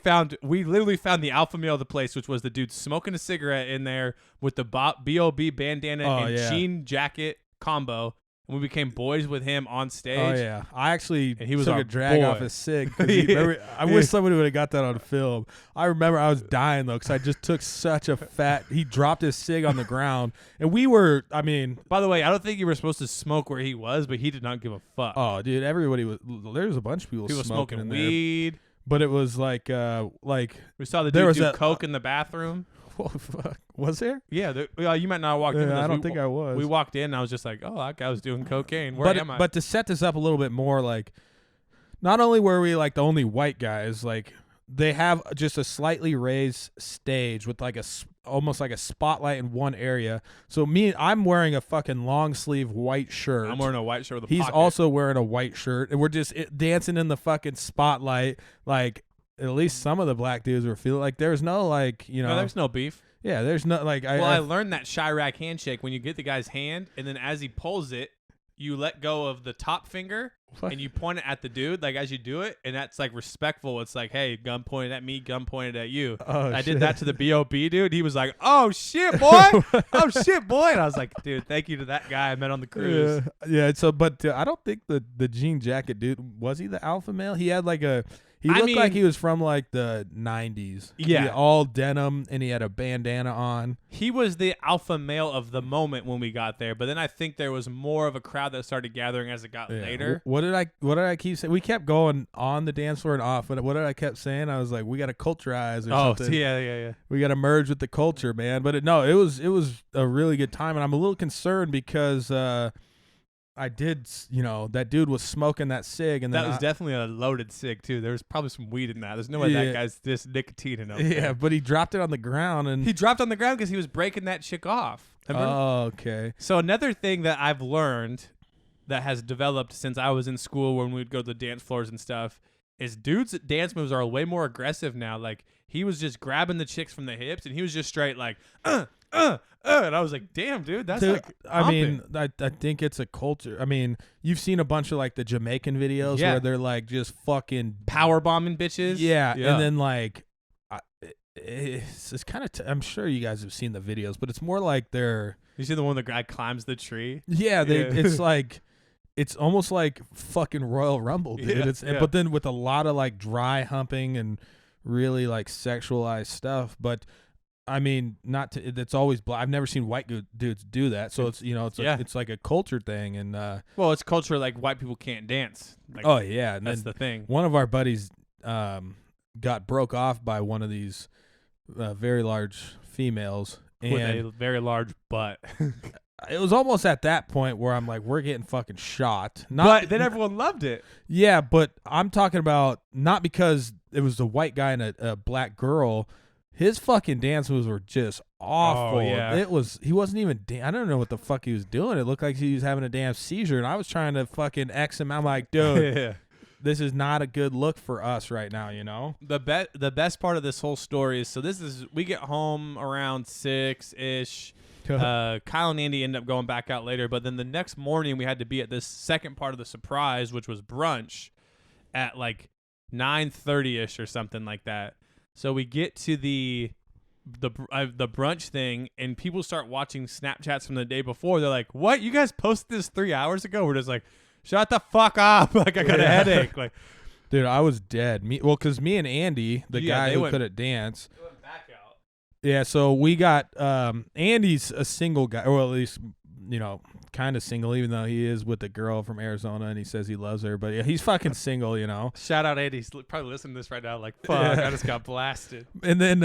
literally found the alpha male of the place, which was the dude smoking a cigarette in there with the B.O.B. bandana and jean jacket combo. And we became boys with him on stage. Oh yeah, I actually And he was took our a drag boy. off his cig. I wish somebody would have got that on film. I remember I was dying though because I just took such a fat. He dropped his cig on the ground, and we were. I mean, By the way, I don't think you were supposed to smoke where he was, but he did not give a fuck. oh dude, everybody was. There was a bunch of people smoking in there, weed. but it was like We saw the There dude was do a- coke in the bathroom. oh, fuck. Was there? Yeah, you might not have walked in. I don't think I was. We walked in, and I was just like, "Oh, that guy was doing cocaine. Where am I?" But to set this up a little bit more, like, not only were we like the only white guys, like they have just a slightly raised stage with like almost like a spotlight in one area. So I'm wearing a fucking long sleeve white shirt. I'm wearing a white shirt with a He's pocket. also wearing a white shirt, and we're just dancing in the fucking spotlight. Like at least some of the black dudes were feeling like there's no like No, there's no beef. yeah, there's no like I learned that Chirac handshake when you get the guy's hand, and then as he pulls it, you let go of the top finger and you point it at the dude, like as you do it, and that's like respectful. It's like, hey, gun pointed at me, gun pointed at you. Oh, I shit. did that to the B.O.B. dude. He was like, oh shit, boy, oh shit, boy, and I was like, dude, thank you to that guy I met on the cruise. Yeah. So, but I don't think the jean jacket dude was he the alpha male? He had like he looked like he was from like the 90s. Yeah. All denim, and he had a bandana on. He was the alpha male of the moment when we got there, but then I think there was more of a crowd that started gathering as it got Yeah. later. What did I keep saying? We kept going on the dance floor and off. But what did I kept saying? I was like, we got to culturize or Oh, something. yeah. We got to merge with the culture, man. But it was a really good time, and I'm a little concerned because I did, that dude was smoking that cig, and That then was definitely a loaded cig too. There was probably some weed in that. There's no way Yeah. that guy's just nicotine in him. yeah, but he dropped it on the ground, and He dropped on the ground because he was breaking that chick off. Remember? oh, okay. So another thing that I've learned that has developed since I was in school when we'd go to the dance floors and stuff is dudes' dance moves are way more aggressive now. Like he was just grabbing the chicks from the hips, and he was just straight like, and I was like, damn, dude, that's Dude, like. I mean, pumping. I think it's a culture. I mean, you've seen a bunch of like the Jamaican videos Yeah. where they're like just fucking power bombing bitches. Yeah, and then like, it's kind of. I'm sure you guys have seen the videos, but it's more like they're. You see the one the guy climbs the tree. Yeah, Yeah. it's like. It's almost like fucking Royal Rumble, dude. Yeah, But then with a lot of like dry humping and really like sexualized stuff. But I mean, it's always black. I've never seen white dudes do that. So it's it's like a culture thing. And Well, it's culture like white people can't dance. Like, oh yeah, and that's then the thing. one of our buddies got broke off by one of these very large females, With and a very large butt. it was almost at that point where I'm like, we're getting fucking shot. But then everyone loved it. Yeah, but I'm talking about not because it was a white guy and a black girl. His fucking dance moves were just awful. Oh, yeah. He wasn't even. I don't know what the fuck he was doing. It looked like he was having a damn seizure, and I was trying to fucking X him. I'm like, dude, Yeah. this is not a good look for us right now. You know? The best part of this whole story is we get home around 6-ish. Kyle and Andy end up going back out later, but then the next morning we had to be at this second part of the surprise, which was brunch at like 9:30ish or something like that. So we get to the brunch thing, and people start watching Snapchats from the day before. They're like, "What? You guys posted this 3 hours ago?" We're just like, "Shut the fuck up!" Like I got a headache. Like, dude, I was dead. Because me and Andy, the Yeah, guy they who went- couldn't dance. back out. Yeah, so we got Andy's a single guy, or at least kind of single, even though he is with a girl from Arizona and he says he loves her. But yeah, he's fucking single, you know. Shout out Andy. He's probably listening to this right now. Like, fuck, I just got blasted. And then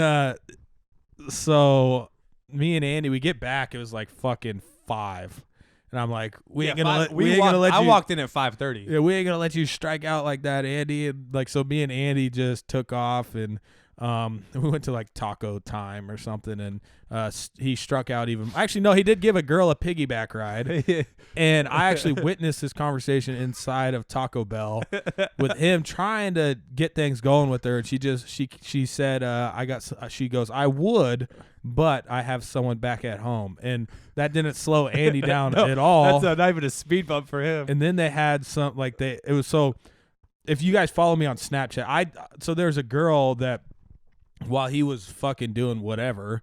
so me and Andy, we get back. It was like fucking 5, and I'm like, we ain't gonna let I you. walked in at 5:30. Yeah, we ain't gonna let you strike out like that, Andy. And like, so me and Andy just took off, and We went to like Taco Time or something, and he struck out even. Actually, no, he did give a girl a piggyback ride, and I actually witnessed this conversation inside of Taco Bell with him trying to get things going with her, and she said, she goes, I would, but I have someone back at home, and that didn't slow Andy down at all. That's not even a speed bump for him. And then they had some like it was so. If you guys follow me on Snapchat, so there's a girl that, while he was fucking doing whatever,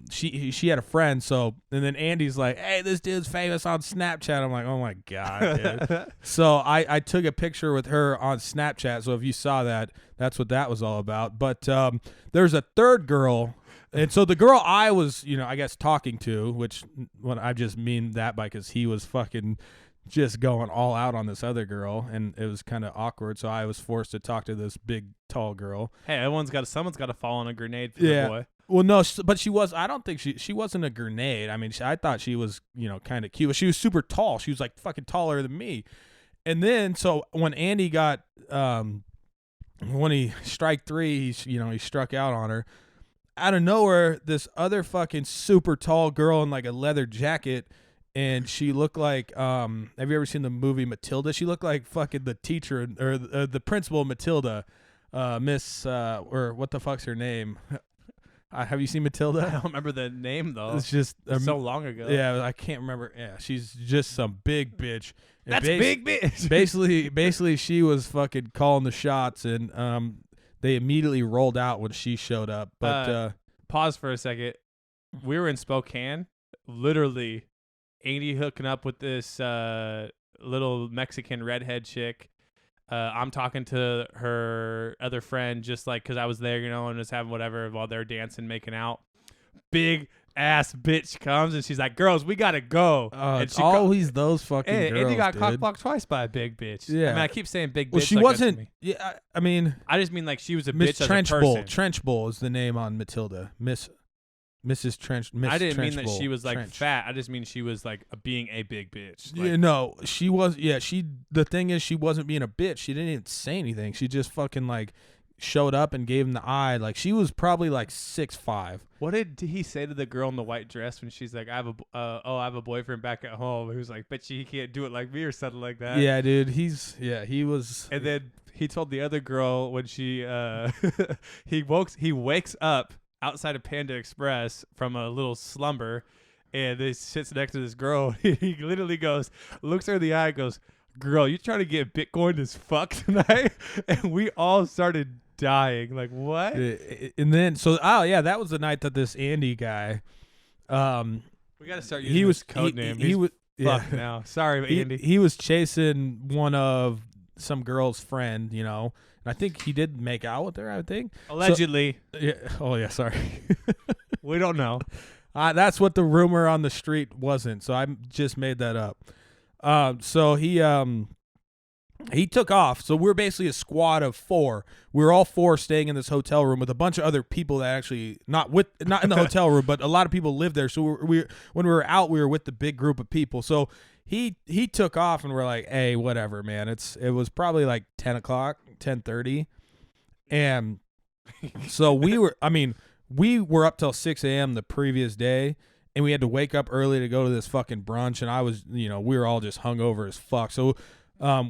she had a friend. So, and then Andy's like, hey, this dude's famous on Snapchat. I'm like, oh my God, dude. So I took a picture with her on Snapchat. So if you saw that, that's what that was all about. But there's a third girl. And so the girl I was, I guess talking to, which when I just mean that by because he was fucking just going all out on this other girl, and it was kind of awkward. So I was forced to talk to this big, tall girl. Hey, someone's got to fall on a grenade for the boy. Well, no, but she was. I don't think she wasn't a grenade. I mean, I thought she was, kind of cute. But she was super tall. She was like fucking taller than me. And then, so when Andy got, when he strike three, he struck out on her. Out of nowhere, this other fucking super tall girl in like a leather jacket. And she looked like, have you ever seen the movie Matilda? She looked like fucking the teacher or the principal of Matilda, Miss, or what the fuck's her name? Have you seen Matilda? I don't remember the name though. It's just so long ago. Yeah, I can't remember. Yeah, she's just some big bitch. And That's big bitch. basically, she was fucking calling the shots, and they immediately rolled out when she showed up. But pause for a second. We were in Spokane, literally. Andy hooking up with this little Mexican redhead chick. I'm talking to her other friend just like because I was there, and just having whatever while they're dancing, making out. Big ass bitch comes and she's like, "Girls, we gotta go." And it's always those fucking girls. Andy got dude. cock-blocked twice by a big bitch. Yeah, I mean, I keep saying big bitch. Well, she like wasn't. That to me. Yeah, I mean, I just mean like she was a Miss bitch Trench as a Bull. person. Trench Bull is the name on Matilda. Mrs. Trench. Miss I didn't Trench mean that Bull. she was like Trench. fat. I just mean she was like being a big bitch. Like, Yeah, no, she was. Yeah, the thing is, she wasn't being a bitch. She didn't even say anything. She just fucking like showed up and gave him the eye. Like she was probably like 6'5". What did he say to the girl in the white dress when she's like, I have a boyfriend back at home who's like, bet you he can't do it like me or something like that. Yeah, dude. He was. And then he told the other girl when she he wakes up outside of Panda Express from a little slumber, and he sits next to this girl. He literally looks her in the eye and goes, "Girl, you trying to get Bitcoin as fuck tonight?" And we all started dying. Like, what? And then, that was the night that this Andy guy, we got to start using his code name. He was fuck now. Sorry, Andy. He was chasing one of some girl's friend, and I think he did make out with her, I think. Allegedly. So, yeah. Oh, yeah, sorry. We don't know. That's what the rumor on the street wasn't, so I just made that up. So he took off. So we're basically a squad of 4. We were all 4 staying in this hotel room with a bunch of other people that actually not in the hotel room, but a lot of people lived there. So when we were out, we were with the big group of people. So he took off, and we're like, hey, whatever, man. It was probably like 10 o'clock, 10:30, and so we were up till 6 a.m. the previous day. And we had to wake up early to go to this fucking brunch, and I was, we were all just hungover as fuck. So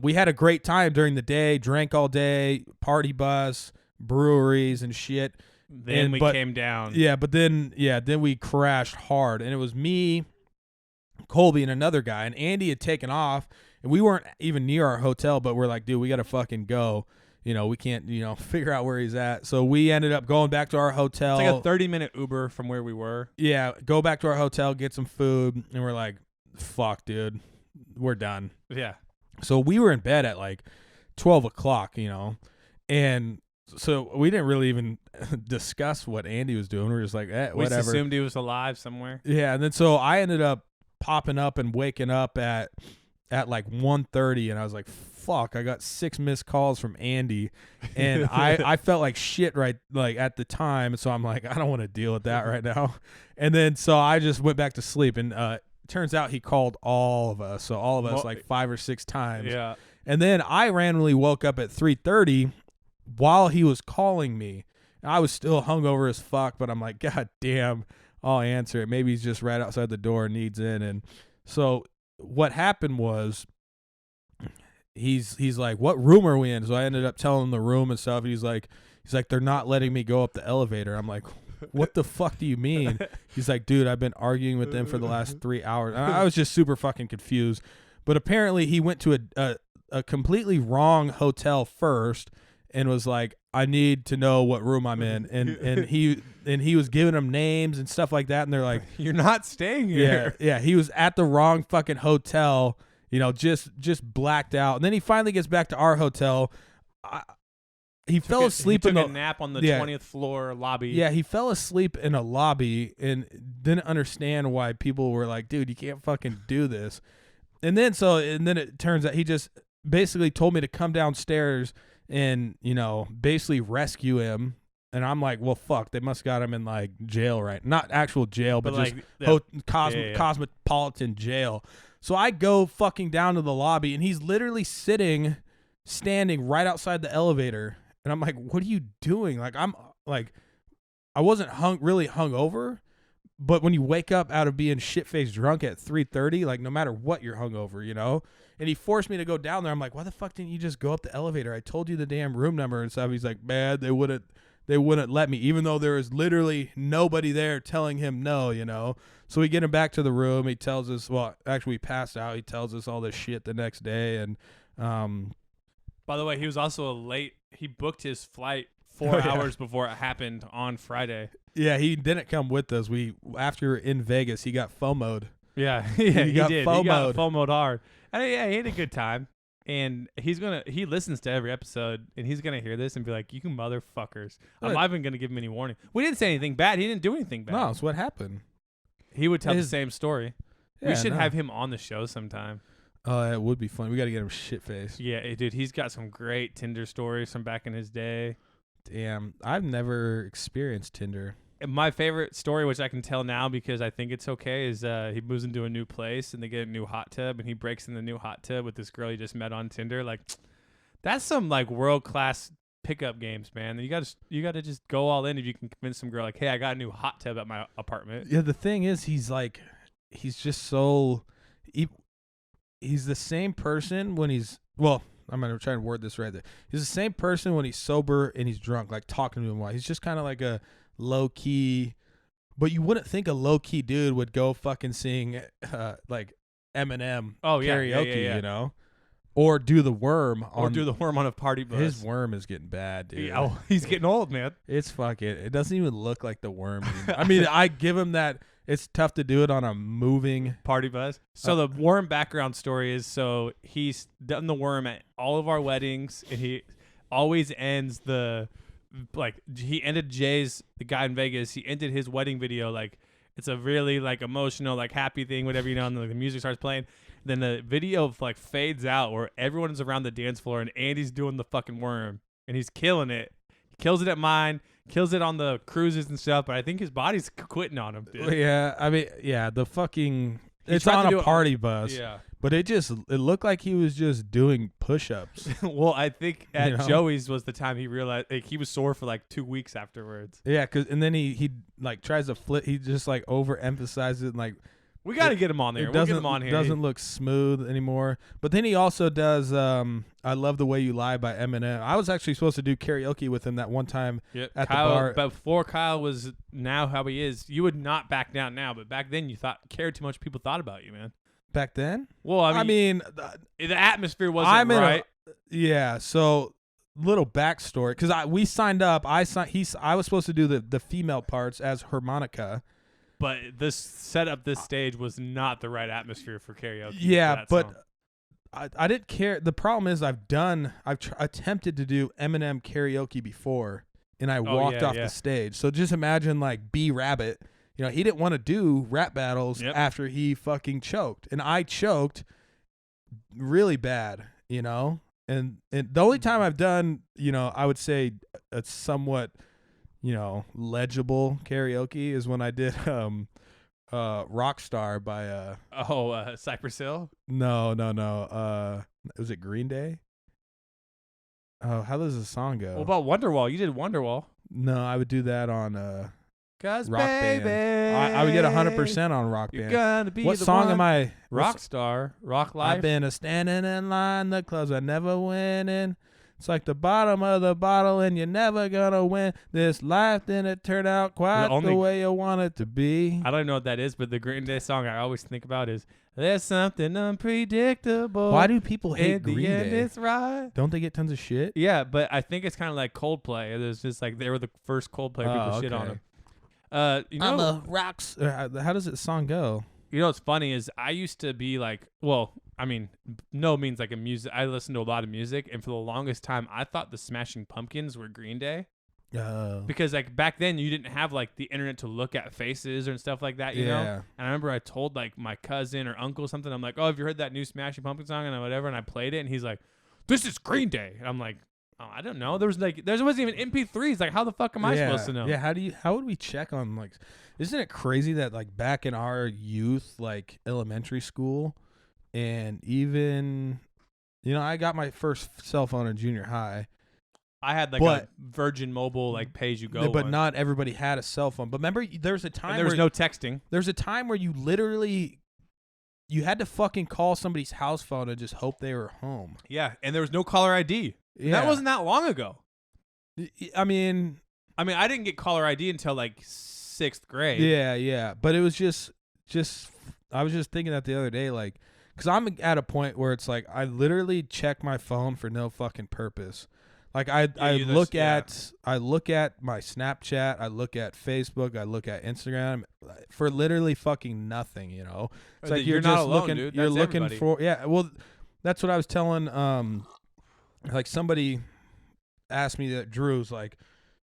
we had a great time during the day, drank all day, party bus, breweries and shit. Then we came down. Yeah, but then we crashed hard. And it was me, Colby, and another guy. And Andy had taken off, and we weren't even near our hotel, but we're like, dude, we got to fucking go. We can't, figure out where he's at. So we ended up going back to our hotel. It's like a 30-minute Uber from where we were. Yeah, go back to our hotel, get some food, and we're like, fuck, dude, we're done. Yeah. So we were in bed at like 12 o'clock, and so we didn't really even discuss what Andy was doing. We were just like, whatever. We just assumed he was alive somewhere. Yeah, and then so I ended up popping up and waking up at like 1:30, and I was like, fuck, I got 6 missed calls from Andy, and I felt like shit at the time, so I'm like, I don't want to deal with that right now. And then so I just went back to sleep, and turns out he called all of us, so all of us like 5 or 6 times. Yeah. And then I randomly woke up at 3:30 while he was calling me, I was still hungover as fuck, but I'm like, God damn, I'll answer it. Maybe he's just right outside the door and needs in. And so what happened was he's like, what room are we in? So I ended up telling him the room and stuff. He's like, they're not letting me go up the elevator. I'm like, what the fuck do you mean? He's like, dude, I've been arguing with them for the last 3 hours. And I was just super fucking confused. But apparently he went to a completely wrong hotel first and was like, I need to know what room I'm in. And he was giving them names and stuff like that. And they're like, you're not staying here. Yeah. He was at the wrong fucking hotel, just blacked out. And then he finally gets back to our hotel. He fell asleep in a nap on the 20th floor lobby. Yeah, he fell asleep in a lobby and didn't understand why people were like, dude, you can't fucking do this. And then it turns out he just basically told me to come downstairs and, basically rescue him. And I'm like, well, fuck, they must got him in like jail, right? Not actual jail, but just cosmopolitan jail. So I go fucking down to the lobby and he's literally standing right outside the elevator. And I'm like, what are you doing? Like, I wasn't really hungover, but when you wake up out of being shit-faced drunk at 3:30, like no matter what, you're hungover, And he forced me to go down there. I'm like, why the fuck didn't you just go up the elevator? I told you the damn room number and stuff. He's like, man, they wouldn't let me, even though there was literally nobody there telling him no, So we get him back to the room. He tells us, well, actually we passed out. He tells us all this shit the next day. And, by the way, he was also he booked his flight 4 hours before it happened on Friday. Yeah, he didn't come with us. After in Vegas, he got FOMO'd. Yeah, he did. FOMO'd. He got FOMO'd hard. And he had a good time. And he listens to every episode, and he's gonna hear this and be like, "You motherfuckers!" I'm not even gonna give him any warning. We didn't say anything bad. He didn't do anything bad. No, it's what happened. He would tell the same story. Yeah, we should have him on the show sometime. Oh, it would be fun. We got to get him shit-faced. Yeah, dude, he's got some great Tinder stories from back in his day. Damn, I've never experienced Tinder. And my favorite story, which I can tell now because I think it's okay, is he moves into a new place and they get a new hot tub and he breaks in the new hot tub with this girl he just met on Tinder. Like, that's some like world-class pickup games, man. You gotta just go all in if you can convince some girl like, hey, I got a new hot tub at my apartment. Yeah, the thing is, he's just so. He's the same person when he's, well, I'm going to try to word this right there. He's the same person when he's sober and he's drunk, like talking to him while he's just kind of like a low-key, but you wouldn't think a low-key dude would go fucking sing like Eminem karaoke, or do the worm on a party bus. His worm is getting bad, dude. Yeah, he's getting old, man. It's fucking, it doesn't even look like the worm anymore. I mean, I give him that. It's tough to do it on a moving party bus. So the worm background story is, so he's done the worm at all of our weddings, and he always ends he ended the guy in Vegas. He ended his wedding video like it's a really like emotional, like happy thing, whatever, and the music starts playing. Then the video like fades out where everyone's around the dance floor and Andy's doing the fucking worm and he's killing it. He kills it at mine. Kills it on the cruises and stuff, but I think his body's quitting on him, dude. Yeah, I mean, yeah, the fucking... It's on a party bus. Yeah. But it looked like he was just doing push-ups. Well, I think at Joey's was the time he realized he was sore for like 2 weeks afterwards. Yeah, and then he like tries to flip. He just like overemphasizes it and like... We got to get him on there. We'll get him on here. It doesn't look smooth anymore. But then he also does I Love the Way You Lie by Eminem. I was actually supposed to do karaoke with him that one time at the bar. But before Kyle was now how he is, you would not back down now. But back then you cared too much people thought about you, man. Back then? Well, I mean the atmosphere wasn't right. Yeah, so little backstory. Because we signed up. I was supposed to do the female parts as harmonica. But this setup, this stage was not the right atmosphere for karaoke. Yeah, but I didn't care. The problem is I've attempted to do Eminem karaoke before, and I walked off the stage. So just imagine like B Rabbit. He didn't want to do rap battles after he fucking choked, and I choked really bad. And the only time I've done, I would say a somewhat, legible karaoke is when I did Rockstar by Cypress Hill? No. Was it Green Day? Oh, how does the song go? What about Wonderwall? You did Wonderwall. No, I would do that on Cause Rock baby, Band. I would get 100% on Rock you're Band. gonna be What the song one. am I? Rockstar, Rock Life. I've been a standing in line, the clubs are never winning. It's like the bottom of the bottle, and you're never gonna win. This life didn't turn out quite the way you want it to be. I don't know what that is, but the Green Day song I always think about is "There's something unpredictable." Why do people hate in Green the end Day? it's right. Don't they get tons of shit? Yeah, but I think it's kind of like Coldplay. There's just like they were the first Coldplay people shit on them. You know, I'm a rocks. How does the song go? You know what's funny is I used to be like, well, I mean, no means like a music. I listened to a lot of music, and for the longest time, I thought the Smashing Pumpkins were Green Day. Because like back then, you didn't have like the internet to look at faces and stuff like that, you know. And I remember I told like my cousin or uncle something. I'm like, oh, have you heard that new Smashing Pumpkins song and whatever? And I played it, and he's like, this is Green Day. And I'm like, oh, I don't know. There wasn't even MP3s. Like, how the fuck am I supposed to know? Yeah, how would we check on like? Isn't it crazy that like back in our youth, like elementary school, and even, I got my first cell phone in junior high. I had like a Virgin Mobile like pay as you go, but not everybody had a cell phone. But remember, there's a time and there was no texting. There's a time where you literally. You had to fucking call somebody's house phone and just hope they were home. Yeah, and there was no caller ID. Yeah. That wasn't that long ago. I mean, I didn't get caller ID until like 6th grade. Yeah. But it was just I was just thinking that the other day, like, because I'm at a point where it's like I literally check my phone for no fucking purpose. Like I look at my Snapchat, I look at Facebook, I look at Instagram for literally fucking nothing, It's like you're not just alone, looking dude. you're That's looking everybody. for well, that's what I was telling like somebody asked me that Drew's like,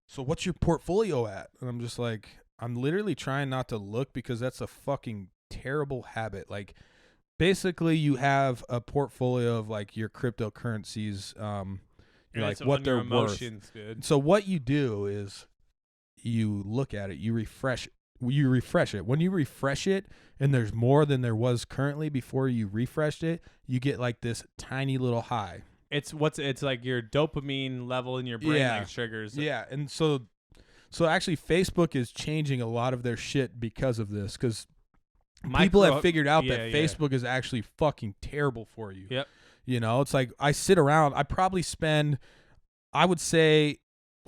so what's your portfolio at? And I'm just like, I'm literally trying not to look because that's a fucking terrible habit. Like basically you have a portfolio of like your cryptocurrencies, like what they're worth. Dude. So what you do is you look at it, you refresh it. When you refresh it and there's more than there was currently before you refreshed it, you get like this tiny little high. It's like your dopamine level in your brain like triggers. Yeah, and so actually Facebook is changing a lot of their shit because of this, because people have figured out that Facebook is actually fucking terrible for you. Yep. It's like I sit around, I probably spend, I would say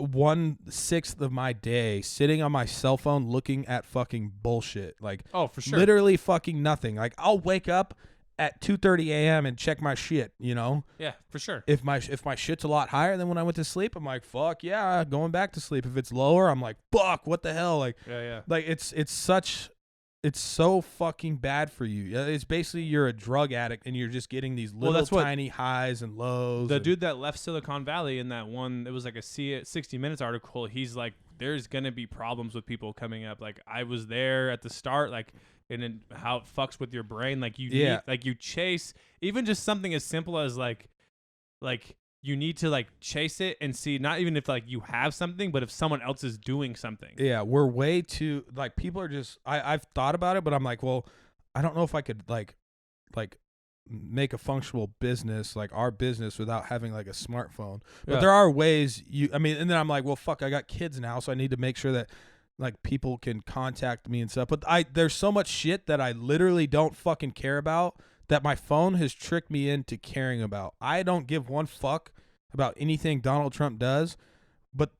1/6 of my day sitting on my cell phone looking at fucking bullshit. Like, oh, for sure. Literally fucking nothing. Like I'll wake up at 2:30 a.m. and check my shit, Yeah, for sure. If my shit's a lot higher than when I went to sleep, I'm like, fuck yeah, going back to sleep. If it's lower, I'm like, fuck, what the hell? Like, yeah. Like it's so fucking bad for you. It's basically you're a drug addict and you're just getting these little tiny highs and lows. The dude that left Silicon Valley in that one, it was like a 60 Minutes article. He's like, there's going to be problems with people coming up. Like I was there at the start, like, and then how it fucks with your brain. Like you need, like you chase even just something as simple as like you need to like chase it and see, not even if like you have something, but if someone else is doing something. Yeah, we're way too like people are just. I've thought about it, but I'm like, well, I don't know if I could like make a functional business like our business without having like a smartphone. But there are ways and then I'm like, well, fuck, I got kids now, so I need to make sure that like people can contact me and stuff. But there's so much shit that I literally don't fucking care about, that my phone has tricked me into caring about. I don't give one fuck about anything Donald Trump does, but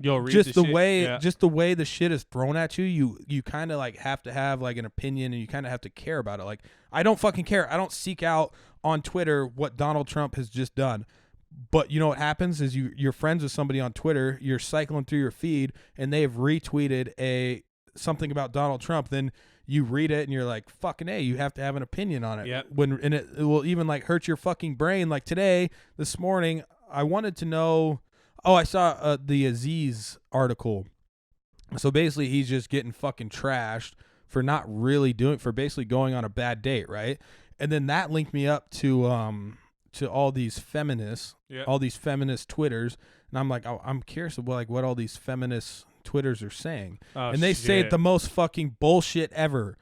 just the way the shit is thrown at you, you kind of like have to have like an opinion, and you kind of have to care about it. Like I don't fucking care. I don't seek out on Twitter what Donald Trump has just done. But you know what happens is you're friends with somebody on Twitter, you're cycling through your feed, and they have retweeted something about Donald Trump. Then you read it and you're like, fucking A, you have to have an opinion on it. Yep. And it will even like hurt your fucking brain. Like this morning, I wanted to know, I saw the Aziz article. So basically he's just getting fucking trashed for for basically going on a bad date, right? And then that linked me up to all these feminists, all these feminist Twitters. And I'm like, I'm curious about what all these feminist Twitters are saying. And they say the most fucking bullshit ever.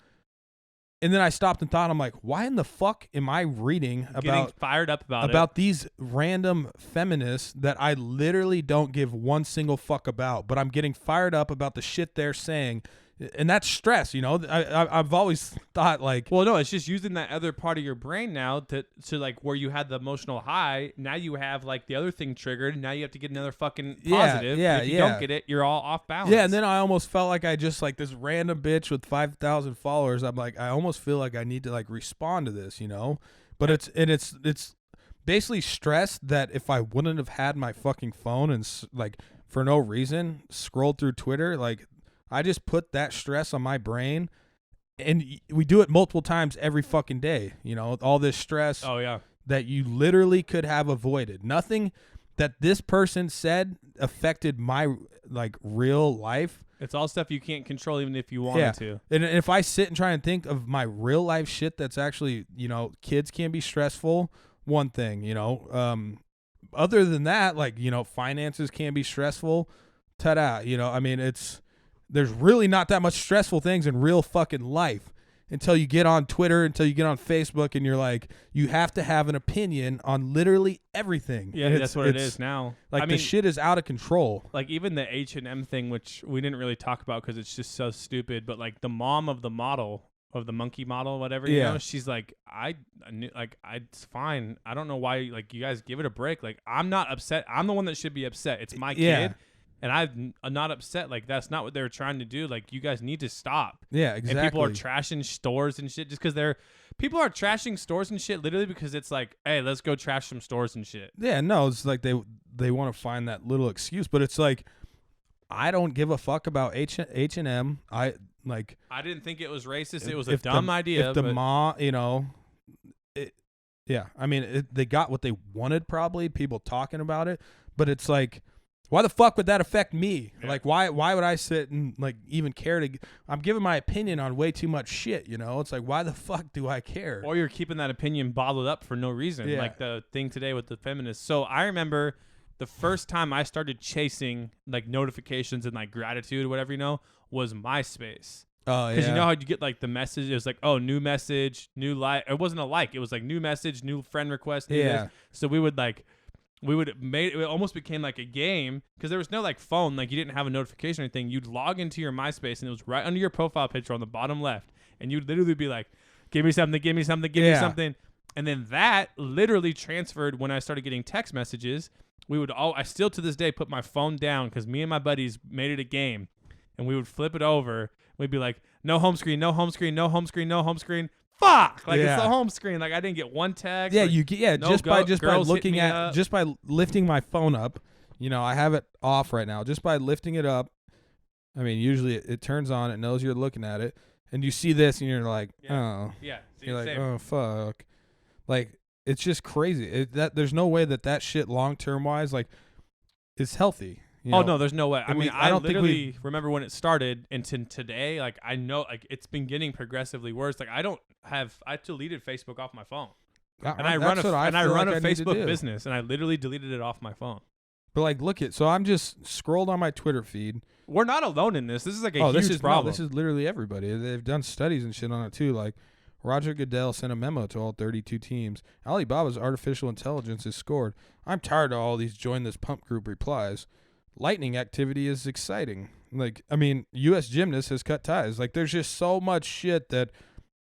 And then I stopped and thought, I'm like, why in the fuck am I reading Getting fired up about it. these random feminists that I literally don't give one single fuck about, but I'm getting fired up about the shit they're saying. And that's stress, you know. I've always thought like, well, no, it's just using that other part of your brain now to like where you had the emotional high. Now you have like the other thing triggered. And now you have to get another fucking positive. Yeah, if you don't get it, you're all off balance. Yeah, and then I almost felt like I just like this random bitch with 5,000 followers. I'm like, I almost feel like I need to like respond to this, you know. But it's basically stress that if I wouldn't have had my fucking phone and like for no reason scrolled through Twitter, like. I just put that stress on my brain, and we do it multiple times every fucking day. You know, all this stress that you literally could have avoided. Nothing that this person said affected my like real life. It's all stuff you can't control even if you wanted to. And if I sit and try and think of my real life shit that's actually, you know, kids can be stressful, one thing, you know. Other than that, like, you know, finances can be stressful. Ta-da, you know, I mean, there's really not that much stressful things in real fucking life until you get on Twitter, until you get on Facebook, and you're like, you have to have an opinion on literally everything. Yeah, that's what it is now. Like, the shit is out of control. Like, even the H&M thing, which we didn't really talk about because it's just so stupid, but, like, the mom of the model, of the monkey model, whatever, you know, she's like, it's fine. I don't know why, like, you guys give it a break. Like, I'm not upset. I'm the one that should be upset. It's my kid. And I'm not upset. Like, that's not what they were trying to do. Like, you guys need to stop. Yeah, exactly. And people are trashing stores and shit just because people are trashing stores and shit literally because it's like, hey, let's go trash some stores and shit. Yeah, no, it's like they want to find that little excuse, but it's like, I don't give a fuck about H&M. I didn't think it was racist. It was a dumb idea. If the mom, you know, I mean, they got what they wanted probably, people talking about it, but it's like, why the fuck would that affect me? Yeah. Like, why would I sit and, like, even care to... I'm giving my opinion on way too much shit, you know? It's like, why the fuck do I care? Or you're keeping that opinion bottled up for no reason, like the thing today with the feminists. So I remember the first time I started chasing, like, notifications and, like, gratitude or whatever, you know, was MySpace. Oh, yeah. Because you know how you get, like, the message? It was like, oh, new message, new like. It wasn't a like. It was, like, new message, new friend request. This. So we would, like... it almost became like a game because there was no like phone, like you didn't have a notification or anything. You'd log into your MySpace and it was right under your profile picture on the bottom left, and you'd literally be like, give me something, give me something, give me something. And then that literally transferred when I started getting text messages. I still to this day put my phone down because me and my buddies made it a game, and we would flip it over. We'd be like, no home screen, no home screen, no home screen, no home screen. Fuck! Like, it's the home screen. Like, I didn't get one text. Yeah, like, you get just by looking at just by lifting my phone up. You know, I have it off right now. Just by lifting it up, I mean, usually it turns on. It knows you're looking at it, and you see this, and you're like, oh, yeah. You're like, oh fuck, like it's just crazy. There's no way that shit long term wise like is healthy. You know? No, there's no way. I mean, I don't literally remember when it started, and to today, like I know, like it's been getting progressively worse. Like I deleted Facebook off my phone, and I run a Facebook business, and I literally deleted it off my phone. But like, so I'm just scrolled on my Twitter feed. We're not alone in this. This is like a huge problem. No, this is literally everybody. They've done studies and shit on it too. Like Roger Goodell sent a memo to all 32 teams. Alibaba's artificial intelligence is scored. I'm tired of all these join this pump group replies. Lightning activity is exciting. Like, I mean, U.S. Gymnast has cut ties. Like, there's just so much shit that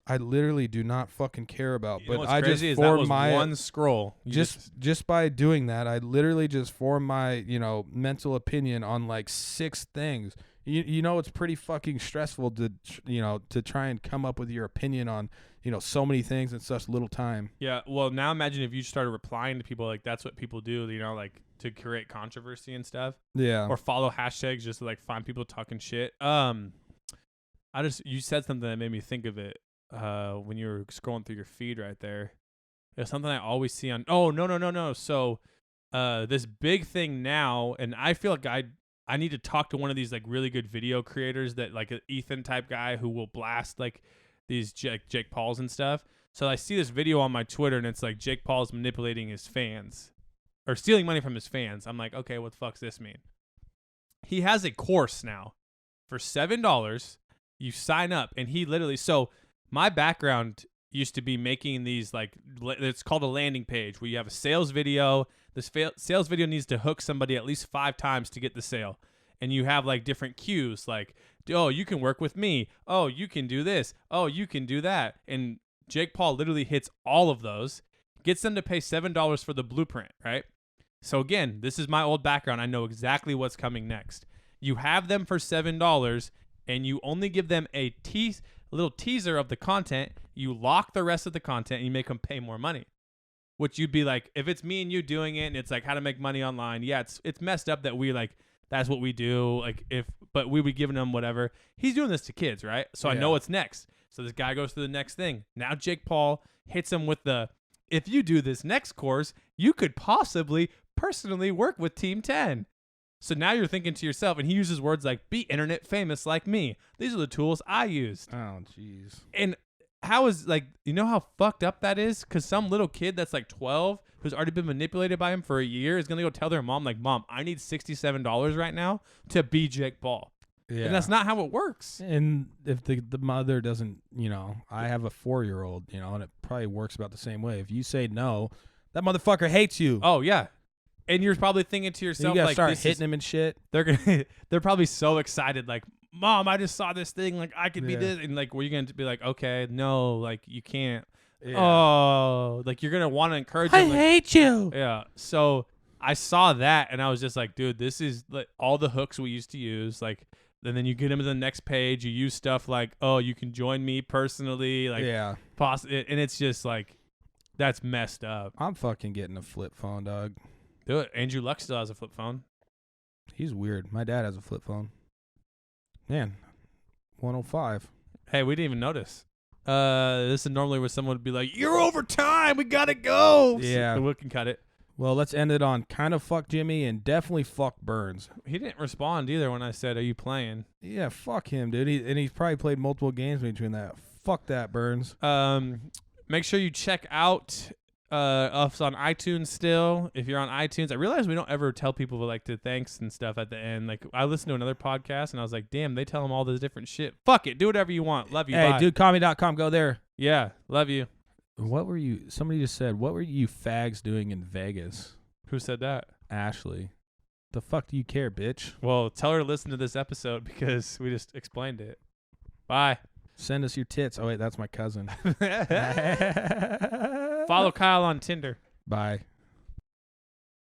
I literally do not fucking care about. You know what's crazy is that was one scroll. Just by doing that, I literally just formed my, you know, mental opinion on like 6 things. You know, it's pretty fucking stressful to, you know, to try and come up with your opinion on, you know, so many things in such little time. Yeah. Well, now imagine if you started replying to people, like that's what people do, you know, like to create controversy and stuff. Yeah. Or follow hashtags just to like find people talking shit. You said something that made me think of it when you were scrolling through your feed right there. It's something I always see on. Oh, no. So this big thing now, and I feel like I need to talk to one of these like really good video creators that like an Ethan type guy who will blast like these Jake Pauls and stuff. So I see this video on my Twitter and it's like Jake Paul's manipulating his fans or stealing money from his fans. I'm like, okay, what the fuck's this mean? He has a course now for $7. You sign up and he literally, so my background used to be making these it's called a landing page where you have a sales video. This sales video needs to hook somebody at least 5 times to get the sale. And you have like different cues like, oh, you can work with me. Oh, you can do this. Oh, you can do that. And Jake Paul literally hits all of those, gets them to pay $7 for the blueprint, right? So again, this is my old background. I know exactly what's coming next. You have them for $7 and you only give them a little teaser of the content. You lock the rest of the content and you make them pay more money. Which you'd be like, if it's me and you doing it and it's like how to make money online, yeah, it's messed up that we like that's what we do. But we would give them whatever. He's doing this to kids, right? So I know what's next. So this guy goes to the next thing. Now Jake Paul hits him with if you do this next course, you could possibly personally work with Team 10. So now you're thinking to yourself, and he uses words like, be internet famous like me. These are the tools I used. Oh, jeez. And how is, you know how fucked up that is? Because some little kid that's like 12, who's already been manipulated by him for a year, is going to go tell their mom, like, Mom, I need $67 right now to be Jake Paul. Yeah. And that's not how it works. And if the mother doesn't, I have a 4-year-old, and it probably works about the same way. If you say no, that motherfucker hates you. Oh, yeah. And you're probably thinking to yourself, you gotta start hitting him and shit. They're probably so excited, like, Mom, I just saw this thing, like I could be this, and like, were you gonna be like, okay, no, like you can't. Yeah. Oh, like you're gonna want to encourage him. I hate you. Yeah. So I saw that, and I was just like, dude, this is like all the hooks we used to use, like. And then you get him to the next page. You use stuff like, oh, you can join me personally, like, and it's just like, that's messed up. I'm fucking getting a flip phone, dog. Do it. Andrew Luck still has a flip phone. He's weird. My dad has a flip phone. Man, 105. Hey, we didn't even notice. This is normally where someone would be like, "You're over time. We gotta go." Yeah, so we can cut it. Well, let's end it on kind of fuck Jimmy and definitely fuck Burns. He didn't respond either when I said, "Are you playing?" Yeah, fuck him, dude. He's probably played multiple games between that. Fuck that, Burns. Make sure you check out us on iTunes still. If you're on iTunes, I realize we don't ever tell people to thanks and stuff at the end. Like I listened to another podcast and I was like, damn, they tell them all this different shit. Fuck it, do whatever you want. Love you. Hey, bye. dudecomedy.com, go there. Yeah, love you. Somebody just said, what were you fags doing in Vegas? Who said that? Ashley. The fuck do you care, bitch? Well, tell her to listen to this episode because we just explained it. Bye. Send us your tits. Oh wait, that's my cousin. Follow Kyle on Tinder. Bye.